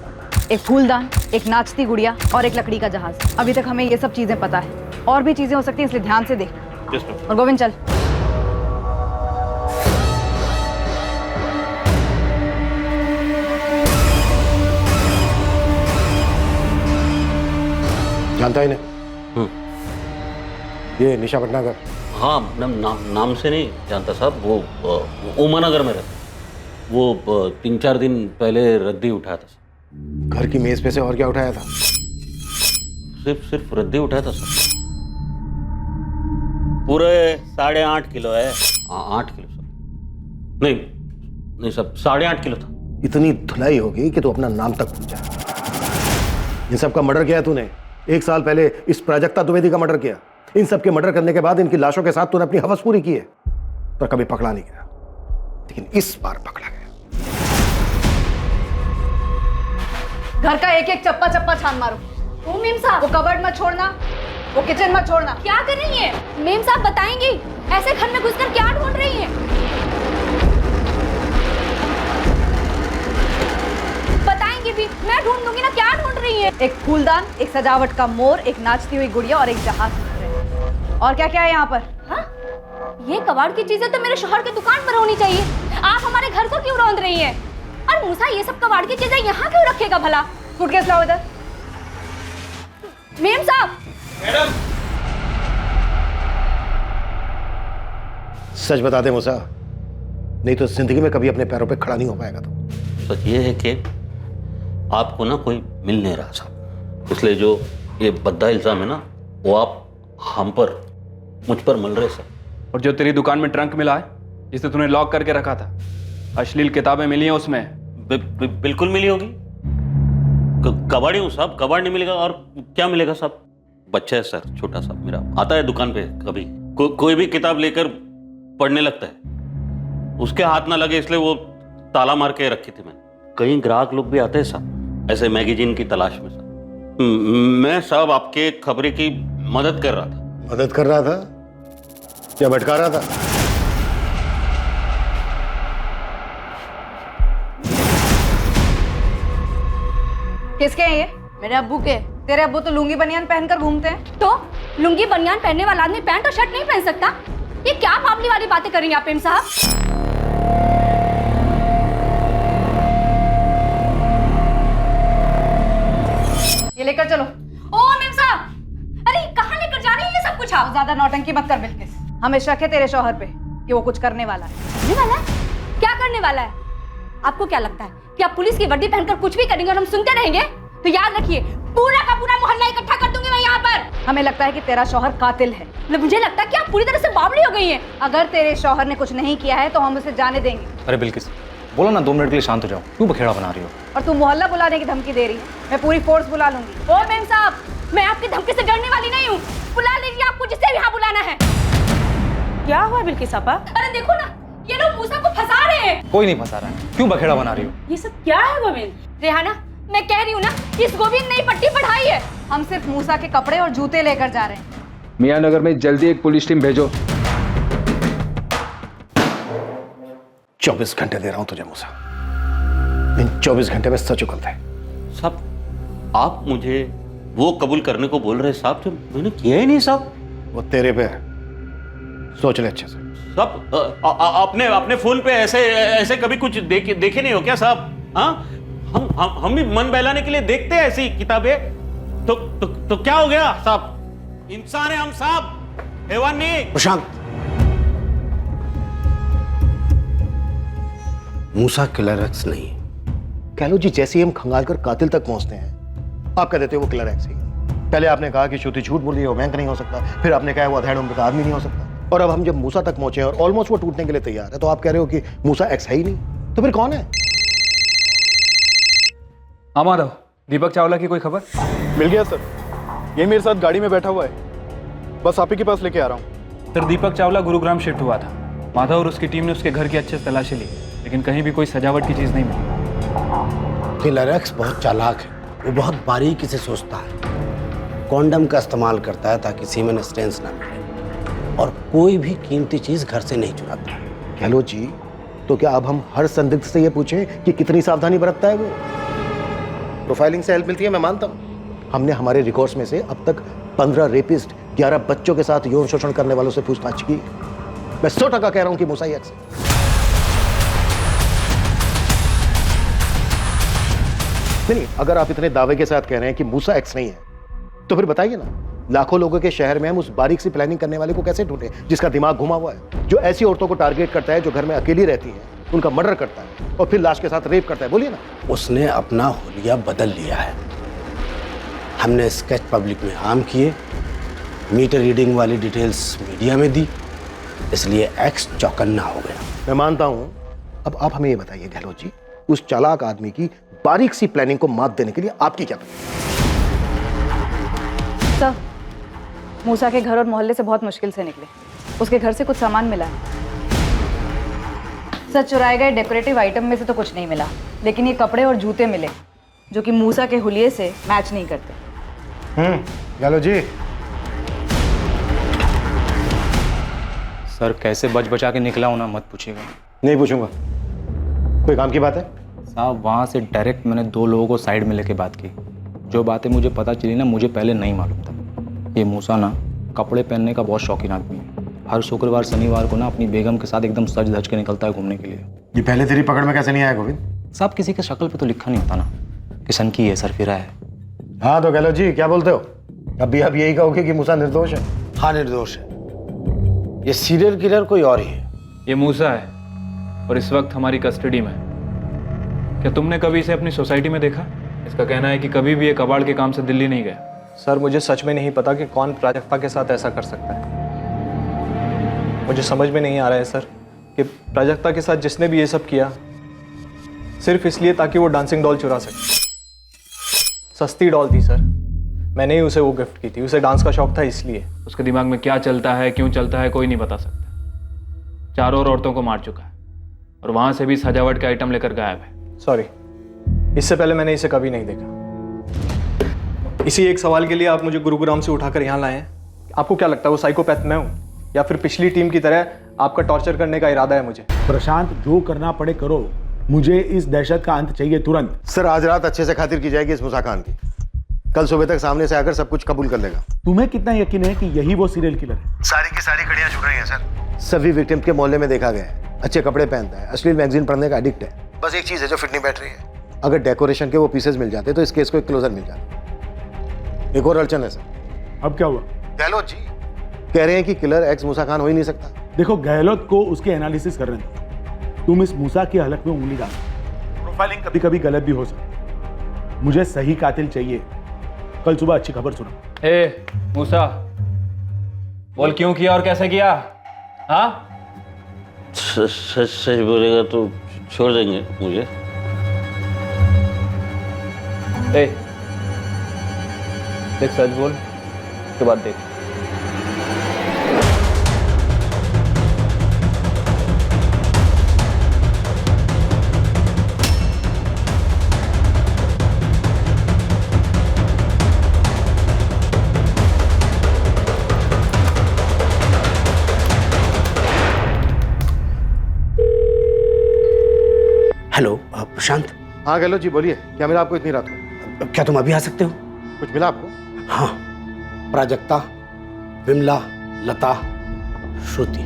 एक फूलदान, एक नाचती गुड़िया और एक लकड़ी का जहाज। अभी तक हमें ये सब चीजें पता है, और भी चीजें हो सकती हैं, इसलिए ध्यान से देखना। Yes ma'am. और गोविंद चल। जानता ही नहीं ये निशा भटनागर? हाँ, नाम से नहीं जानता साहब। वो उमानगर में रहता। वो 3-4 दिन पहले रद्दी उठाया था। घर की मेज पे से और क्या उठाया था? सिर्फ रद्दी उठाया था सर। पूरे 8.5 किलो है। 8 किलो सर। नहीं सब 8.5 किलो था। इतनी धुलाई होगी कि तू अपना नाम तक भूल जाए। इन सब का मर्डर किया तूने। 1 साल पहले इस प्राजक्ता द्विवेदी का मर्डर किया। इन सब के मर्डर करने के बाद इनकी लाशों के साथ तूने अपनी हवस पूरी की है, पर कभी पकड़ा नहीं गया। लेकिन इस बार पकड़ा गया। घर का एक एक चप्पा चप्पा छान मारो। ओ मेम साहब, वो कबर्ड मत छोड़ना, वो किचन मत छोड़ना। क्या कर रही है? मेम साहब बताएंगी, ऐसे घर में घुसकर क्या ढूंढ रही है? बताएंगी भी, मैं ढूंढ दूंगी ना, क्या ढूंढ रही है? एक फूलदान, एक सजावट का मोर, एक नाचती हुई गुड़िया और एक जहाज। और क्या क्या है यहाँ पर? हाँ? ये कबाड़ की चीजें तो मेरे शोहर की दुकान पर होनी चाहिए। आप हमारे घर को क्यों रौंद रही हैं? और मूसा ये सब कबाड़ की चीजें यहाँ क्यों रखेगा भला? सूटकेस लाओ इधर। मेम साहब। मैडम, सच बता दे मूसा, नहीं तो जिंदगी में कभी अपने पैरों पे खड़ा नहीं हो पाएगा। तो सच ये है कि आपको ना कोई मिल नहीं रहा साहब, इसलिए जो ये बद्दा इल्जाम है ना, वो आप हम पर, मुझ पर मल रहे सर। और जो तेरी दुकान में ट्रंक मिला है, जिसे तूने लॉक करके रखा था, अश्लील किताबें मिली हैं उसमें? बिल्कुल मिली होगी। कबाड़ी हूँ साहब, कबाड़ नहीं मिलेगा और क्या मिलेगा साहब? बच्चा है सर, छोटा सा मेरा, आता है दुकान पे कभी कोई भी किताब लेकर पढ़ने लगता है, उसके हाथ ना लगे इसलिए वो ताला मार के रखी थी मैंने। कई ग्राहक लोग भी आते हैं साहब ऐसे मैगजीन की तलाश में साहब। मैं साहब आपके खबरें की मदद कर रहा था। मदद कर रहा था या भटका रहा था? किसके हैं ये? मेरे अब्बू के। तेरे अब्बू तो लुंगी बनियान पहनकर घूमते हैं। तो लुंगी बनियान पहनने वाला आदमी पैंट और शर्ट नहीं पहन सकता? ये क्या फाफली वाली बातें कर रही हैं आप मेम साहब? ये लेकर चलो। ओ मेम साहब, अरे कहाँ लेकर जा रही है ये सब कुछ? आप ज्यादा नौटंकी मत कर बिल्किस। हमें शक है तेरे शौहर पे कि वो कुछ करने वाला है। करने वाला है? क्या करने वाला है? आपको क्या लगता है कि आप पुलिस की वर्दी पहनकर कुछ भी करेंगे और हम सुनते रहेंगे? तो याद रखिए, पूरा का पूरा मोहल्ला इकट्ठा कर दूंगी मैं यहाँ पर। हमें लगता है कि तेरा शौहर कातिल है। मुझे लगता है कि आप पूरी तरह से बावली हो गई हैं। अगर तेरे शौहर ने कुछ नहीं किया है तो हम उसे जाने देंगे। अरे बिल्किस, बोलो ना 2 मिनट के लिए शांत हो जाओ, क्यों बखेड़ा बना रही हो? और तू मोहल्ला बुलाने की धमकी दे रही है। मैं पूरी फोर्स बुला लूंगी। ओ मेम साहब, मैं आपकी धमकी से डरने वाली नहीं हूँ। बुला लीजिए आपको जिसे यहाँ बुलाना है। क्या हुआ बिल्किस आपा? अरे देखो ना, ये लोग मूसा को फंसा रहे हैं। कोई नहीं फंसा रहा है, क्यों बखेड़ा बना रही हो? ये सब क्या है गोविंद? रेहाना, मैं कह रही हूँ ना, इस गोविंद ने ही पट्टी पढ़ाई है। हम सिर्फ मूसा के कपड़े और जूते लेकर जा रहे हैं। मियां नगर में जल्दी एक पुलिस टीम भेजो। 24 घंटे दे रहा हूं तुझे मूसा। इन 24 घंटे में सच उगलता है। साहब आप मुझे वो कबूल करने को बोल रहे साहब जो मैंने किया ही नहीं साहब। वो तेरे पे है, सोच ले अच्छे से। साहब अपने फोन पे ऐसे कभी कुछ देखे नहीं हो क्या साहब? हाँ, हम भी मन बहलाने के लिए देखते हैं ऐसी किताबें। तो क्या हो गया साहब? इंसान है हम साहब, हैवान नहीं। प्रशांत, मूसा किलर एक्स नहीं। कह लो जी, जैसे ही हम खंगाल कर कातिल तक पहुंचते हैं, आप कह देते हो वो किलर एक्स ही। पहले आपने कहा कि श्रुति झूठ बोल रही है, वो बैंक नहीं हो सकता। फिर आपने कहा वो अधेड़ उम्र का आदमी नहीं हो सकता। और अब हम जब मूसा तक पहुंचे और ऑलमोस्ट वो टूटने के लिए तैयार है, तो आप कह रहे हो कि मूसा एक्स है ही नहीं। तो फिर कौन है? हाँ माधव, दीपक चावला की कोई खबर? मिल गया सर, ये मेरे साथ गाड़ी में बैठा हुआ है, बस आप ही के पास लेके आ रहा हूँ। सर, दीपक चावला गुरुग्राम शिफ्ट हुआ था। माधव और उसकी टीम ने उसके घर की अच्छे से तलाशी ली, लेकिन कहीं भी कोई सजावट की चीज नहीं मिली। किलर एक्स बहुत चालाक है, वो बहुत बारीकी से सोचता है। कॉन्डम का इस्तेमाल करता है ताकि सीमेन स्टेन्स ना मिले, और कोई भी कीमती चीज घर से नहीं चुराता। गहलोत जी, तो क्या अब हम हर संदिग्ध से ये पूछें कि कितनी सावधानी बरतता है वो? प्रोफाइलिंग से हेल्प मिलती है, मैं मानता हूँ। हमने हमारे रिकॉर्ड्स में से अब तक 15 रेपिस्ट, 11 बच्चों के साथ यौन शोषण करने वालों से पूछताछ की। मैं 100% कह रहा हूं कि मूसा एक्स है। नहीं, अगर आप इतने दावे के साथ कह रहे हैं कि मूसा एक्स नहीं है, तो फिर बताइए ना, लाखों लोगों के शहर में हम उस बारीक सी प्लानिंग करने वाले को कैसे ढूंढे जिसका दिमाग घुमा हुआ है, जो ऐसी औरतों को टारगेट करता है जो घर में अकेली रहती हैं, उनका मर्डर करता है और फिर लाश के साथ रेप करता है। बोलिए ना। उसने अपना हुलिया बदल लिया है। हमने स्केच पब्लिक में आम किए, मीटर रीडिंग वाली डिटेल्स मीडिया में दी, इसलिए एक्स चौकन्ना हो गया। मैं मानता हूं। अब आप हमें ये बताइए गहलोत जी, उस चालाक आदमी की बारीक सी प्लानिंग को मात देने के लिए आपकी क्या सर, मूसा के घर और मोहल्ले से बहुत मुश्किल से निकले। उसके घर से कुछ सामान मिला है सर। चुराए गए डेकोरेटिव आइटम में से तो कुछ नहीं मिला, लेकिन ये कपड़े और जूते मिले जो कि मूसा के हुलिये से मैच नहीं करते। गहलोत जी, सर कैसे बच बचा के निकला हूं ना, मत पूछिएगा। नहीं पूछूंगा। कोई काम की बात है? साहब वहाँ से डायरेक्ट मैंने 2 लोगों को साइड में लेके बात की। जो बातें मुझे पता चली ना, मुझे पहले नहीं मालूम था। ये मूसा ना कपड़े पहनने का बहुत शौकीन आदमी है। हर शुक्रवार शनिवार को ना अपनी बेगम के साथ एकदम सज धज के निकलता है घूमने के लिए। ये पहले तेरी पकड़ में कैसे नहीं आया गोविंद? साहब किसी के शक्ल पे तो लिखा नहीं होता ना कि सनकी है, सरफिरा है। हाँ तो गहलोत जी क्या बोलते हो? अभी आप यही कहोगे कि मूसा निर्दोष है? हाँ निर्दोष है। ये सीरियल किलर कोई और ही है। ये मूसा है और इस वक्त हमारी कस्टडी में है। क्या तुमने कभी इसे अपनी सोसाइटी में देखा? इसका कहना है कि कभी भी ये कबाड़ के काम से दिल्ली नहीं गया। सर मुझे सच में नहीं पता कि कौन प्राजक्ता के साथ ऐसा कर सकता है। मुझे समझ में नहीं आ रहा है सर कि प्राजक्ता के साथ जिसने भी ये सब किया सिर्फ इसलिए ताकि वो डांसिंग डॉल चुरा सके। सस्ती डॉल थी सर, मैंने ही उसे वो गिफ्ट की थी। उसे डांस का शौक था इसलिए। उसके दिमाग में क्या चलता है, क्यों चलता है, कोई नहीं बता सकता। 4 और औरतों को मार चुका है और वहां से भी सजावट के आइटम लेकर गायब है। सॉरी, इससे पहले मैंने इसे कभी नहीं देखा। इसी एक सवाल के लिए आप मुझे गुरुग्राम से उठाकर यहाँ लाए हैं। आपको क्या लगता है वो साइकोपैथ मैं हूँ या फिर पिछली टीम की तरह आपका टॉर्चर करने का इरादा है मुझे? प्रशांत, जो करना पड़े करो, मुझे इस दहशत का अंत चाहिए तुरंत। सर आज रात अच्छे से खातिर की जाएगी इस मूसा खान की। कल सुबह तक सामने से आकर सब कुछ कबूल कर लेगा। तुम्हें कितना यकीन है कि यही वो सीरियल किलर है? सारी की सारी कड़ियां जुड़ रही हैं सर। सभी विक्टिम के मोहल्ले में देखा गया है। अच्छे कपड़े पहनता है, अश्लील मैगजीन पढ़ने का एडिक्ट है। बस एक चीज है जो फिट नहीं बैठ रही है। अगर डेकोरेशन के वो पीसेस मिल जाते तो इस केस को एक क्लोजर मिल जाता। एक और अड़चन है सर। अब क्या हुआ? गहलोत जी कह रहे हैं कि किलर एक्स मूसा खान हो ही नहीं सकता। देखो, गहलोत को उसके एनालिसिस करने दो। तुम इस मूसा की हलक में उंगली डालो। प्रोफाइलिंग कभी कभी गलत भी हो सकती। मुझे सही कातिल चाहिए। कल सुबह अच्छी खबर सुना। ए मूसा, बोल क्यों किया और कैसे किया? हाँ सच बोलेगा तो छोड़ देंगे मुझे। ए देख, सच बोल, उसके बाद देख। हेलो प्रशांत। हाँ गहलोत जी बोलिए, क्या मिला आपको इतनी रात को? क्या तुम अभी आ सकते हो? कुछ मिला आपको? हाँ, प्राजक्ता, विमला, लता, श्रुति,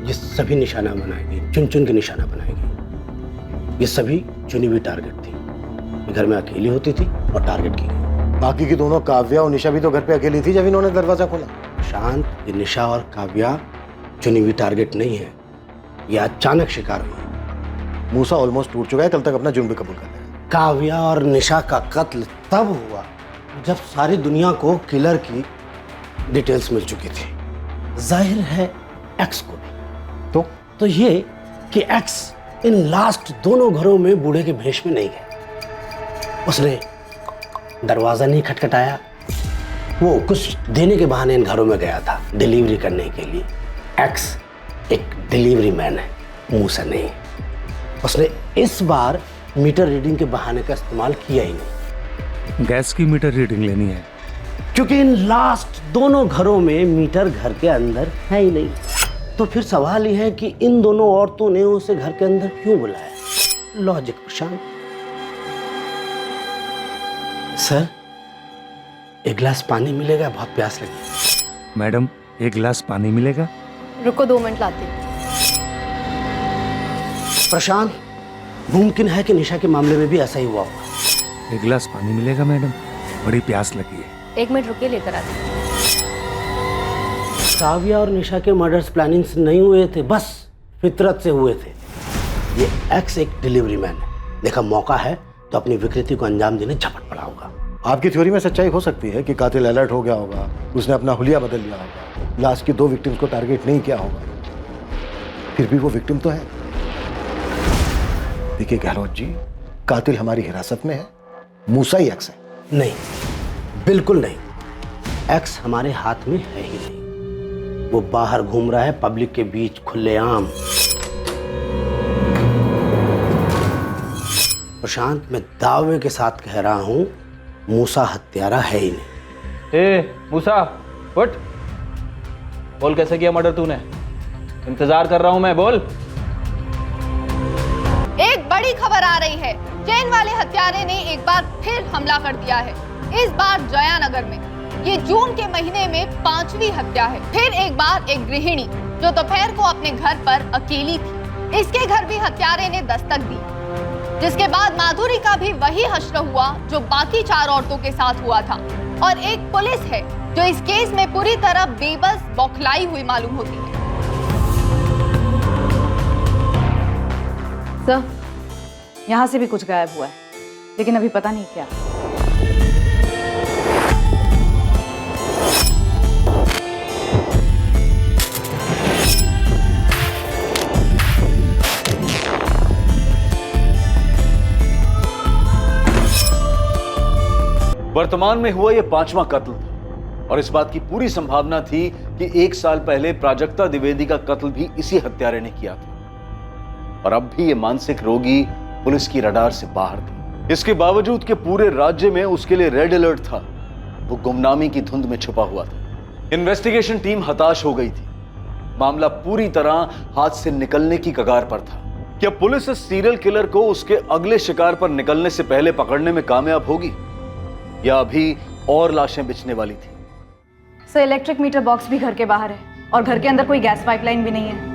ये सभी निशाना बनाएगी, चुन चुन के निशाना बनाएगी। ये सभी चुनी हुई टारगेट थी। घर में अकेली होती थी और टारगेट की गई। बाकी की दोनों काव्या और निशा भी तो घर पे अकेली थी जब इन्होंने दरवाजा खोला। शांत, ये निशा और काव्या चुनी हुई टारगेट नहीं है, ये अचानक शिकार हुई। मूसा ऑलमोस्ट टूट चुका है, कल तक अपना जुर्म भी कबूल कर लेगा। काव्या और निशा का कत्ल तब हुआ जब सारी दुनिया को किलर की डिटेल्स मिल चुकी थी। जाहिर है एक्स को भी। तो ये कि एक्स इन लास्ट दोनों घरों में बूढ़े के भेष में नहीं गया। उसने दरवाजा नहीं खटखटाया, वो कुछ देने के बहाने इन घरों में गया था, डिलीवरी करने के लिए। एक्स एक डिलीवरी मैन है, मूसा नहीं। उसने इस बार मीटर रीडिंग के बहाने का इस्तेमाल किया ही नहीं। गैस की मीटर रीडिंग लेनी है क्योंकि इन लास्ट दोनों घरों में मीटर घर के अंदर है ही नहीं। तो फिर सवाल यह है कि इन दोनों औरतों ने उसे घर के अंदर क्यों बुलाया? लॉजिक प्रशांत। सर, एक गिलास पानी मिलेगा? बहुत प्यास लगी। मैडम, एक गिलास पानी मिलेगा? रुको 2 मिनट लाती हूँ। प्रशांत, मुमकिन है कि निशा के मामले में भी ऐसा ही हुआ होगा। एक गिलास पानी मिलेगा मैडम? बड़ी प्यास लगी है। 1 मिनट रुकिए, लेकर आती हूँ। काव्या और निशा के मर्डर्स प्लानिंग से नहीं हुए थे, बस फितरत से हुए थे। ये एक्स एक डिलीवरी मैन है, देखा मौका है तो अपनी विकृति को अंजाम देने झपट पड़ा होगा। आपकी थ्योरी में सच्चाई हो सकती है कि कातिल अलर्ट हो गया होगा, उसने अपना हुलिया बदल लिया होगा, लास्ट की 2 विक्टिम्स को टारगेट नहीं किया होगा। फिर भी वो विक्टिम तो है। देखिए गहलोत जी, कातिल हमारी हिरासत में है, मूसा ही एक्स है। नहीं, बिल्कुल नहीं। एक्स हमारे हाथ में है ही नहीं। वो बाहर घूम रहा है पब्लिक के बीच खुलेआम। प्रशांत, मैं दावे के साथ कह रहा हूं, मूसा हत्यारा है ही नहीं। ए मूसा, उठ। बोल कैसे किया मर्डर तूने? इंतजार कर रहा हूं मैं, बोल। एक बड़ी खबर आ रही है। चैन वाले हत्यारे ने एक बार फिर हमला कर दिया है, इस बार जयानगर में। ये जून के महीने में 5वीं हत्या है। फिर एक बार एक गृहिणी जो दोपहर को अपने घर पर अकेली थी, इसके घर भी हत्यारे ने दस्तक दी, जिसके बाद माधुरी का भी वही हश्र हुआ जो बाकी 4 औरतों के साथ हुआ था। और एक पुलिस है जो इस केस में पूरी तरह बेबस बौखलाई हुई मालूम होती है। सर, यहाँ से भी कुछ गायब हुआ है, लेकिन अभी पता नहीं क्या। वर्तमान में हुआ यह 5वां कत्ल था और इस बात की पूरी संभावना थी कि 1 साल पहले प्राजक्ता द्विवेदी का कत्ल भी इसी हत्यारे ने किया था। और अब भी ये मानसिक रोगी पुलिस की रडार से बाहर थी। इसके बावजूद कि पूरे राज्य में उसके लिए रेड अलर्ट था, वो गुमनामी की धुंध में छुपा हुआ था। इन्वेस्टिगेशन टीम हताश हो गई थी। मामला पूरी तरह हाथ से निकलने की कगार पर था। क्या पुलिस इस सीरियल किलर को उसके अगले शिकार पर निकलने से पहले पकड़ने में कामयाब होगी, या अभी और लाशें बिछने वाली थी? सर, इलेक्ट्रिक मीटर बॉक्स भी घर के बाहर है और घर के अंदर कोई गैस पाइपलाइन भी नहीं है।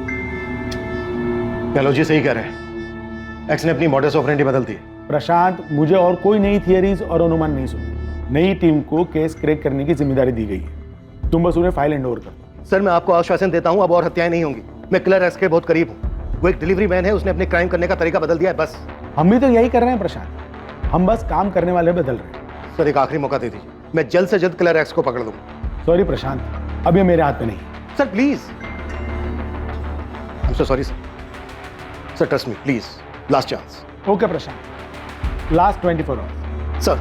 गहलोत जी सही कह रहे हैं, एक्स ने अपनी मॉडस ऑपरेंडी बदल दी। प्रशांत, मुझे और कोई नई थियरीज और अनुमान नहीं सुननी। नई टीम को केस क्रैक करने की जिम्मेदारी दी गई है, तुम बस उन्हें फाइल हैंड ओवर कर। सर, मैं आपको आश्वासन देता हूं, अब और हत्याएं नहीं होंगी। मैं किलर एक्स के बहुत करीब हूं। वो एक डिलीवरी मैन है, उसने अपने क्राइम करने का तरीका बदल दिया है, बस। हम भी तो यही कर रहे हैं प्रशांत, हम बस काम करने वाले बदल रहे हैं। सर, एक आखिरी मौका दे दीजिए, मैं जल्द से जल्द किलर एक्स को पकड़ दूंगा। सॉरी प्रशांत, अब ये मेरे हाथ में नहीं। Sir please, I am so sorry sir. Sir trust me please, last chance. Okay Prashant, last 24 hours. Sir,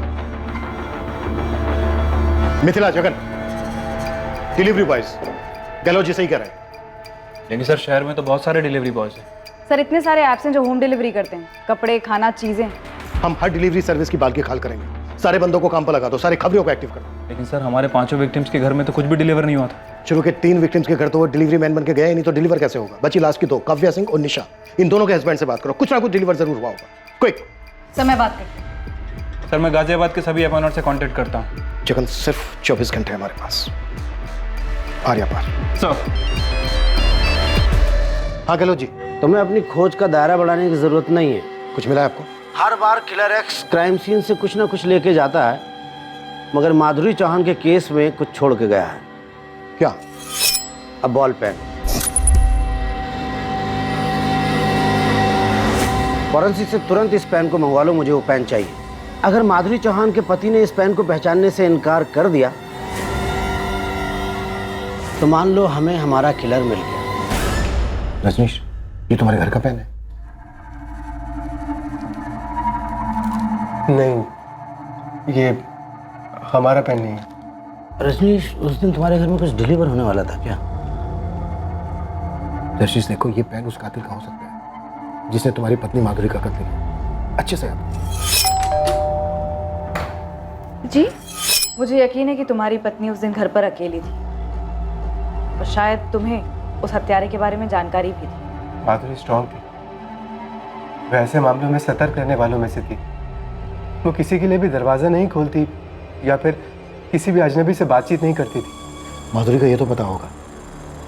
Mithila, Jagan, delivery boys, Gehlot ji सही कह रहे हैं। लेकिन सर, शहर में तो बहुत सारे डिलीवरी बॉयज हैं। सर, इतने सारे ऐप्स हैं जो होम डिलीवरी करते हैं, कपड़े, खाना, चीजें। हम हर डिलीवरी सर्विस की बाल की खाल करेंगे। सारे बंदों को काम पर लगा दो, सारी खबरों को एक्टिव करो। लेकिन सर, हमारे 5 विक्टिम्स के घर में तो कुछ भी डिलीवर नहीं हुआ था। चलो के 3 विक्टिम्स के घर तो वो डिलीवरी मैन बन के गए, नहीं तो डिलीवर कैसे होगा? बची लास्ट की 2, काव्या सिंह और निशा। इन दोनों के हस्बैंड से बात करो, कुछ ना कुछ डिलीवर जरूर हुआ होगा। क्विक। सर, मैं बात करती हूं। सर, मैं गाजियाबाद के सभी अपॉइंटर से कांटेक्ट करता हूँ। जगन, सिर्फ 24 घंटे हमारे पास। आर्या पार। सर। हाँ गहलोत जी। तुम्हें अपनी खोज का दायरा बढ़ाने की जरूरत नहीं है। कुछ मिला है आपको? हर बार किलर एक्स क्राइम सीन से कुछ ना कुछ लेके जाता है, मगर माधुरी चौहान के केस में कुछ छोड़ के गया है। क्या? अब बॉल पेन। फॉरेंसिक से तुरंत इस पेन को मंगवा लो, मुझे वो पेन चाहिए। अगर माधुरी चौहान के पति ने इस पेन को पहचानने से इनकार कर दिया तो मान लो हमें हमारा किलर मिल गया। रजनीश, ये तुम्हारे घर का पेन है? नहीं, ये हमारा पेन नहीं है। रजनीश, उस दिन तुम्हारे घर में कुछ डिलीवर होने वाला था क्या? रजनीश देखो, ये पेन उस कातिल का हो सकता है जिसने तुम्हारी पत्नी माधुरी का कत्ल किया। अच्छे से आप जी मुझे यकीन है कि तुम्हारी पत्नी उस दिन घर पर अकेली थी और शायद तुम्हें उस हत्यारे के बारे में जानकारी भी थी। माधुरी स्ट्रांग थी, वह ऐसे मामलों में सतर्क रहने वालों में से थी। वो किसी के लिए भी दरवाज़ा नहीं खोलती या फिर किसी भी अजनबी से बातचीत नहीं करती थी। माधुरी को ये तो पता होगा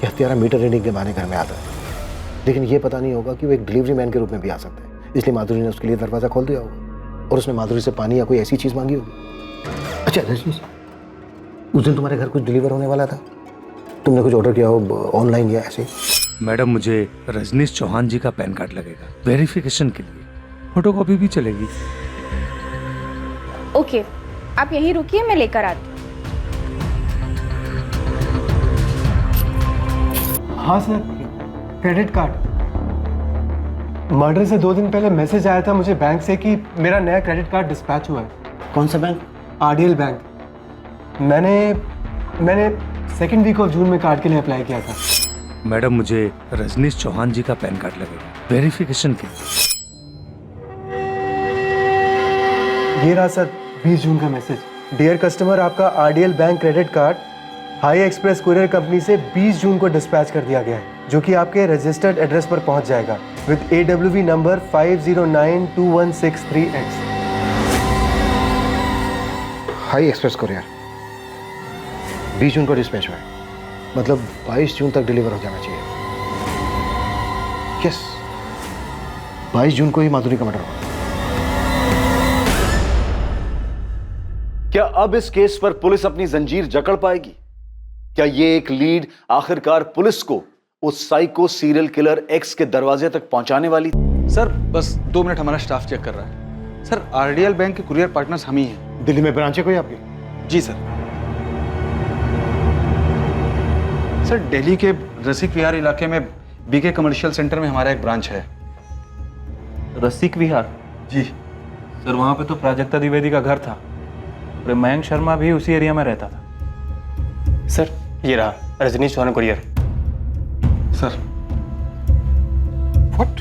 कि हत्यारा मीटर रीडिंग के बहाने घर में आता है, लेकिन ये पता नहीं होगा कि वो एक डिलीवरी मैन के रूप में भी आ सकता है। इसलिए माधुरी ने उसके लिए दरवाज़ा खोल दिया होगा और उसने माधुरी से पानी या कोई ऐसी चीज़ मांगी होगी। अच्छा रजनीश, उस दिन तुम्हारे घर कुछ डिलीवर होने वाला था, तुमने कुछ ऑर्डर किया हो ऑनलाइन या ऐसे? मैडम, मुझे रजनीश चौहान जी का पैन कार्ड लगेगा वेरिफिकेशन के लिए। फोटोकॉपी भी चलेगी? ओके, आप यहीं रुकिए, मैं लेकर आती हूँ। हाँ सर, क्रेडिट कार्ड। मर्डर से 2 दिन पहले मैसेज आया था मुझे बैंक से कि मेरा नया क्रेडिट कार्ड डिस्पैच हुआ है। कौन सा बैंक? आरडीएल बैंक। मैंने सेकेंड वीक ऑफ जून में कार्ड के लिए अप्लाई किया था। मैडम, मुझे रजनीश चौहान जी का पैन कार्ड लगेगा वेरिफिकेशन के लिए। ये रहा सर 20 जून का मैसेज। डियर कस्टमर, आपका RDL bank credit card high express courier company से 20 जून को डिस्पैच कर दिया गया है, जो कि आपके रजिस्टर्ड एड्रेस पर पहुंच जाएगा with AWV number 5092163X। High express courier 20 जून को डिस्पैच हुआ है, मतलब 22 जून तक डिलीवर हो जाना चाहिए। यस, 22 जून को ही माधुरी का मर्डर हुआ। क्या अब इस केस पर पुलिस अपनी जंजीर जकड़ पाएगी? क्या ये एक लीड आखिरकार पुलिस को उस साइको सीरियल किलर एक्स के दरवाजे तक पहुंचाने वाली? सर बस 2 मिनट, हमारा स्टाफ चेक कर रहा है। सर आरडीएल बैंक के कुरियर पार्टनर्स हम ही हैं। दिल्ली में ब्रांच है कोई आपकी? जी सर। सर दिल्ली के रसिक विहार इलाके में बीके कमर्शियल सेंटर में हमारा एक ब्रांच है। रसिक विहार? जी सर, वहाँ पे तो प्राजक्ता द्विवेदी का घर था और मयंक शर्मा भी उसी एरिया में रहता था। सर ये रहा Rajneesh Chauhan courier. Sir what?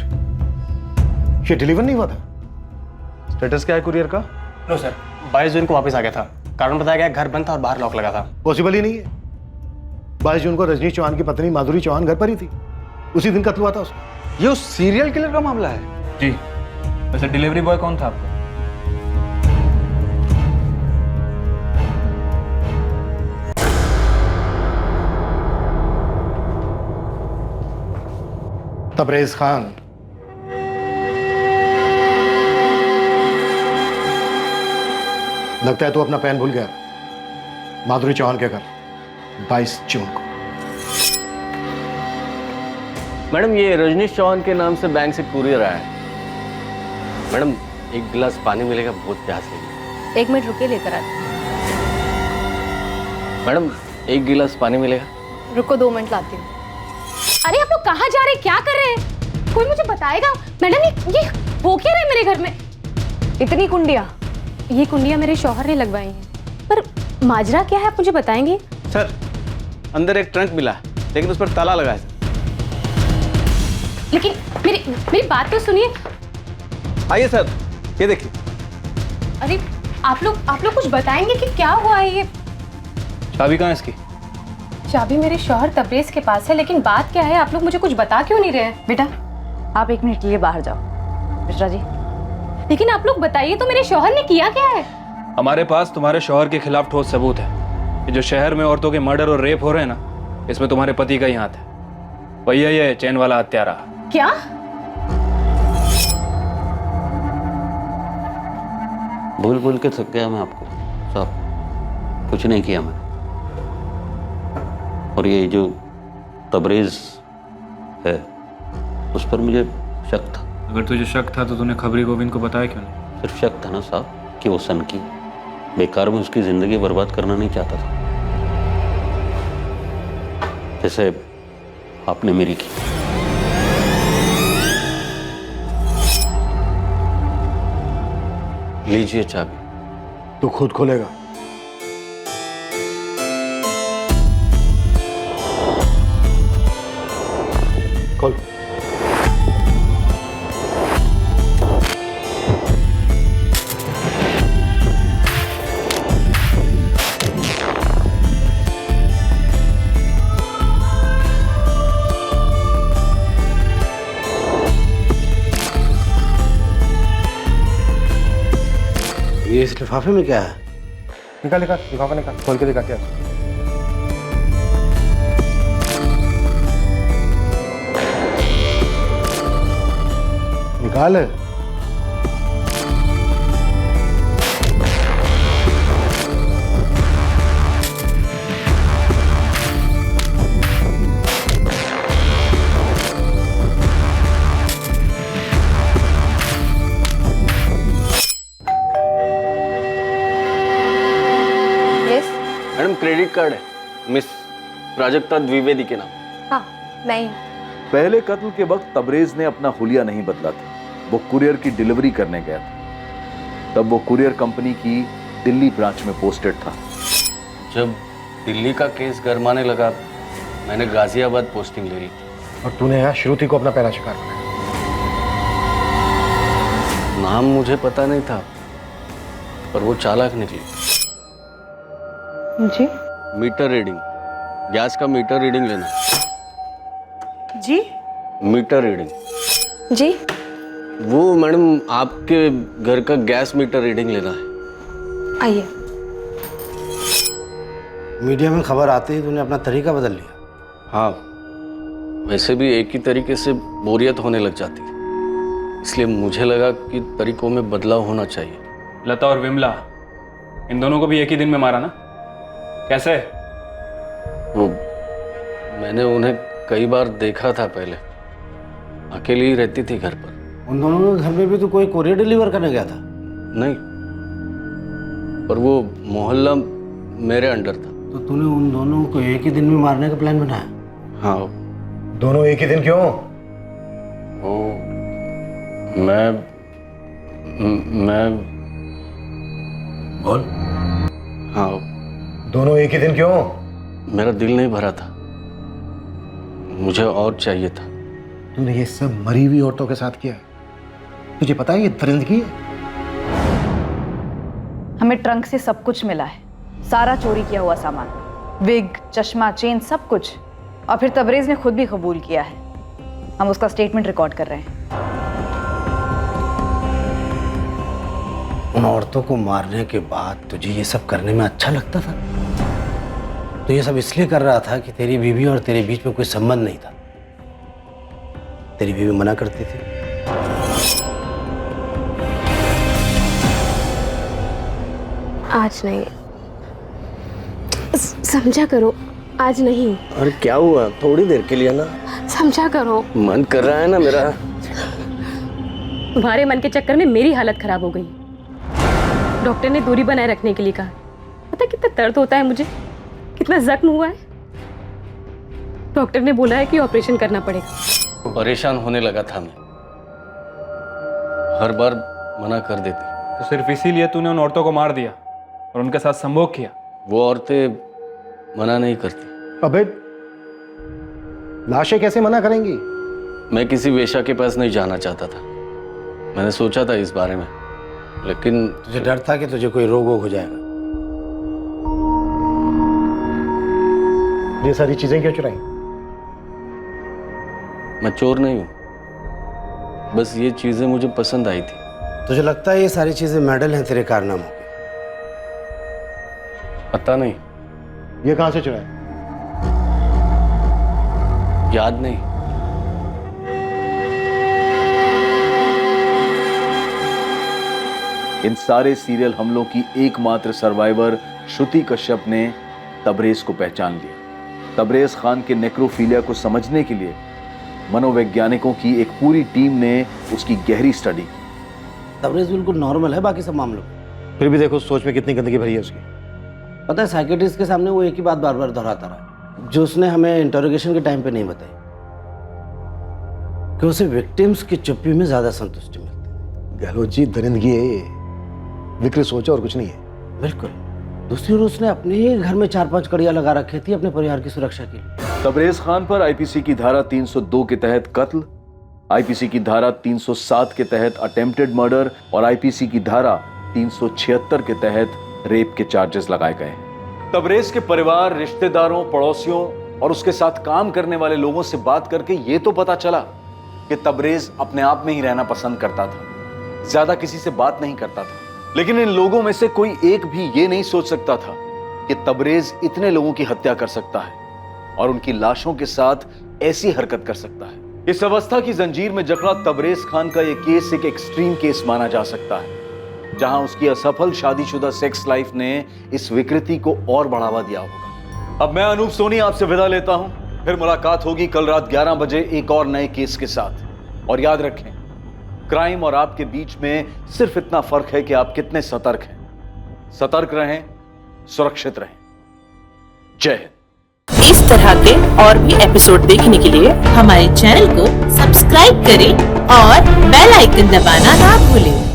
ये डिलीवर नहीं हुआ था? स्टेटस क्या है कुरियर का? नो सर, 22 जून को वापस आ गया था। कारण बताया गया घर बंद था और बाहर लॉक लगा था। पॉसिबल ही नहीं है। 22 जून को रजनीश चौहान की पत्नी माधुरी चौहान घर पर ही थी, उसी दिन कत्ल हुआ था उसका। ये उस सीरियल किलर का मामला है? जी। वैसे डिलीवरी बॉय कौन था आपका? तबरेज खान। लगता है तू अपना पैन भूल गया। माधुरी चौहान के घर 22 जून को। मैडम, ये रजनीश चौहान के नाम से बैंक से कुरियर आया है। मैडम, एक गिलास पानी मिलेगा, बहुत प्यास लगी। 1 मिनट रुकिए, लेकर आती हूँ। मैडम, एक गिलास पानी मिलेगा? रुको, 2 मिनट लाती हूँ। अरे आप लोग कहाँ जा रहे हैं, क्या कर रहे हैं? कोई मुझे बताएगा? मैडम ये हो क्या रहा है मेरे घर में? इतनी कुंडियाँ? ये कुंडियाँ मेरे शौहर ने लगवाई हैं, पर माजरा क्या है आप मुझे बताएंगे? सर, अंदर एक ट्रंक मिला, लेकिन उस पर ताला लगा है। लेकिन मेरी बात तो सुनिए। आइए सर, ये देखिए। अरे आप लोग कुछ बताएंगे कि क्या हुआ है? ये चाबी कहाँ है इसकी? चाबी मेरे शौहर तबरेज के पास है, लेकिन बात क्या है? आप लोग मुझे कुछ बता क्यों नहीं रहे? बेटा, आप 1 मिनट के लिए बाहर जाओ। मिश्रा जी। लेकिन आप लोग बताइए तो, मेरे शौहर ने किया क्या है? हमारे पास तुम्हारे शौहर के खिलाफ ठोस सबूत है। ये जो शहर में औरतों के मर्डर और रेप हो रहे हैं ना, इसमें तुम्हारे पति का ही हाथ है। वही है ये चैन वाला हत्यारा। क्या? बोल बोल के थक गया मैं आपको साहब, कुछ नहीं किया मैंने। और ये जो तबरेज है उस पर मुझे शक था। अगर तुझे शक था तो तूने खबरी गोविंद को बताया क्यों नहीं? सिर्फ शक था ना साहब कि वो सन की बेकार में उसकी जिंदगी बर्बाद करना नहीं चाहता था, जैसे आपने मेरी की। लीजिए चाबी। तू खुद खोलेगा? खोल। ये इस लिफाफे में क्या है? निकाल निकाल लिफाफा निकाल, खोल के दिखा क्या। निकाल। मैडम क्रेडिट कार्ड है, मिस प्राजक्ता द्विवेदी के नाम। हाँ मैं ही। पहले कत्ल के वक्त तबरेज ने अपना हुलिया नहीं बदला था। वो कुरियर की डिलीवरी करने गया था। तब वो कुरियर कंपनी की दिल्ली ब्रांच में पोस्टेड था। जब दिल्ली का केस गरमाने लगा, मैंने गाजियाबाद पोस्टिंग ले ली। और तूने यहाँ श्रुति को अपना पहला शिकार बनाया। नाम मुझे पता नहीं था, पर वो चालाक निकली। जी मीटर रीडिंग, गैस का मीटर रीडिंग लेना। जी मीटर रीडिंग जी वो मैडम आपके घर का गैस मीटर रीडिंग लेना है। आइए। मीडिया में खबर आते ही तूने अपना तरीका बदल लिया। हाँ, वैसे भी एक ही तरीके से बोरियत होने लग जाती है, इसलिए मुझे लगा कि तरीकों में बदलाव होना चाहिए। लता और विमला, इन दोनों को भी एक ही दिन में मारा ना? कैसे? वो मैंने उन्हें कई बार देखा था पहले, अकेली ही रहती थी घर पर। उन दोनों के घर में भी तो कोई कोरियर डिलीवर करने गया था? नहीं, पर वो मोहल्ला मेरे अंडर था। तो तूने उन दोनों को एक ही दिन में मारने का प्लान बनाया? हाँ। दोनों एक ही दिन क्यों? वो मैं बोल। हाँ। दोनों एक ही दिन क्यों? मेरा दिल नहीं भरा था, मुझे और चाहिए था। तूने ये सब मरी हुई औरतों के साथ किया है? तुझे पता है ये दरिंदगी है? हमें ट्रंक से सब कुछ मिला है, सारा चोरी किया हुआ सामान, विग, चश्मा, चेन, सब कुछ। और फिर तबरेज ने खुद भी कबूल किया है। हम उसका स्टेटमेंट रिकॉर्ड कर रहे हैं। उन औरतों को मारने के बाद तुझे ये सब करने में अच्छा लगता था? तो ये सब इसलिए कर रहा था कि तेरी बीवी और तेरे बीच में कोई संबंध नहीं था। तेरी बीवी मना करती थी। आज नहीं, समझा करो, आज नहीं। अरे क्या हुआ, थोड़ी देर के लिए ना, समझा करो। मन कर रहा है ना मेरा। तुम्हारे मन के चक्कर में मेरी हालत खराब हो गई। डॉक्टर ने दूरी बनाए रखने के लिए कहा। पता कितना दर्द होता है मुझे, कितना जख्म हुआ है। डॉक्टर ने बोला है कि ऑपरेशन करना पड़ेगा। परेशान होने लगा था मैं, हर बार मना कर देती। तो सिर्फ इसीलिए तूने उन औरतों को मार दिया और उनके साथ संभोग किया? वो औरतें मना नहीं करती। अबे लाशें कैसे मना करेंगी? मैं किसी वेश्या के पास नहीं जाना चाहता था। मैंने सोचा था इस बारे में, लेकिन तुझे डर था कि तुझे कोई रोग हो जाएगा। ये सारी चीजें क्यों चुराई? मैं चोर नहीं हूं, बस ये चीजें मुझे पसंद आई थी। तुझे लगता है ये सारी चीजें मेडल हैं तेरे कारनामों के? पता नहीं। ये कहां से चुराए? याद नहीं। इन सारे सीरियल हमलों की एकमात्र सर्वाइवर श्रुति कश्यप ने तबरेज को पहचान लिया। तबरेज खान के नेक्रोफीलिया को समझने के लिए मनोवैज्ञानिकों की एक पूरी टीम ने उसकी गहरी स्टडी की। तबरेज बिल्कुल नॉर्मल है बाकी सब मामलों। फिर भी देखो सोच में कितनी गंदगी भरी है उसकी। पता है साइकेट्रिस्ट के सामने वो एक ही बात बार बार दोहराता रहा, जो उसने हमें इंटरोगेशन के टाइम पे नहीं बताई, कि उसे विक्टिम्स की चुप्पी में ज्यादा संतुष्टि मिलती। गहलोत जी, दरिंदगी है ये, विकृत सोच और कुछ नहीं है। बिल्कुल। दूसरी ओर उसने अपने ही घर में 4-5 कड़ियां लगा रखी थी अपने परिवार की सुरक्षा के लिए। तबरेज खान पर आईपीसी की धारा 302 के तहत कत्ल, आईपीसी की धारा 307 के तहत अटेम्प्टेड मर्डर और आईपीसी की धारा 376 के तहत रेप के चार्जेस लगाए गए। तबरेज के परिवार, रिश्तेदारों, पड़ोसियों और उसके साथ काम करने वाले लोगों से बात करके ये तो पता चला कि तबरेज अपने आप में ही रहना पसंद करता था, ज्यादा किसी से बात नहीं करता था। लेकिन इन लोगों में से कोई एक भी ये नहीं सोच सकता था कि तबरेज इतने लोगों की हत्या कर सकता है और उनकी लाशों के साथ ऐसी हरकत कर सकता है। इस अवस्था की जंजीर में जकड़ा तबरेज खान का यह केस एक एक्सट्रीम केस माना जा सकता है, जहां उसकी असफल शादीशुदा सेक्स लाइफ ने इस विकृति को और बढ़ावा दिया होगा। अब मैं अनूप सोनी आपसे विदा लेता हूं, फिर मुलाकात होगी कल रात 11 बजे एक और नए केस के साथ। और याद रखें, क्राइम और आपके बीच में सिर्फ इतना फर्क है कि आप कितने सतर्क हैं। सतर्क रहें, सुरक्षित रहें। जय हिंद। इस तरह के और भी एपिसोड देखने के लिए हमारे चैनल को सब्सक्राइब करें और बेल आइकन दबाना ना भूलें।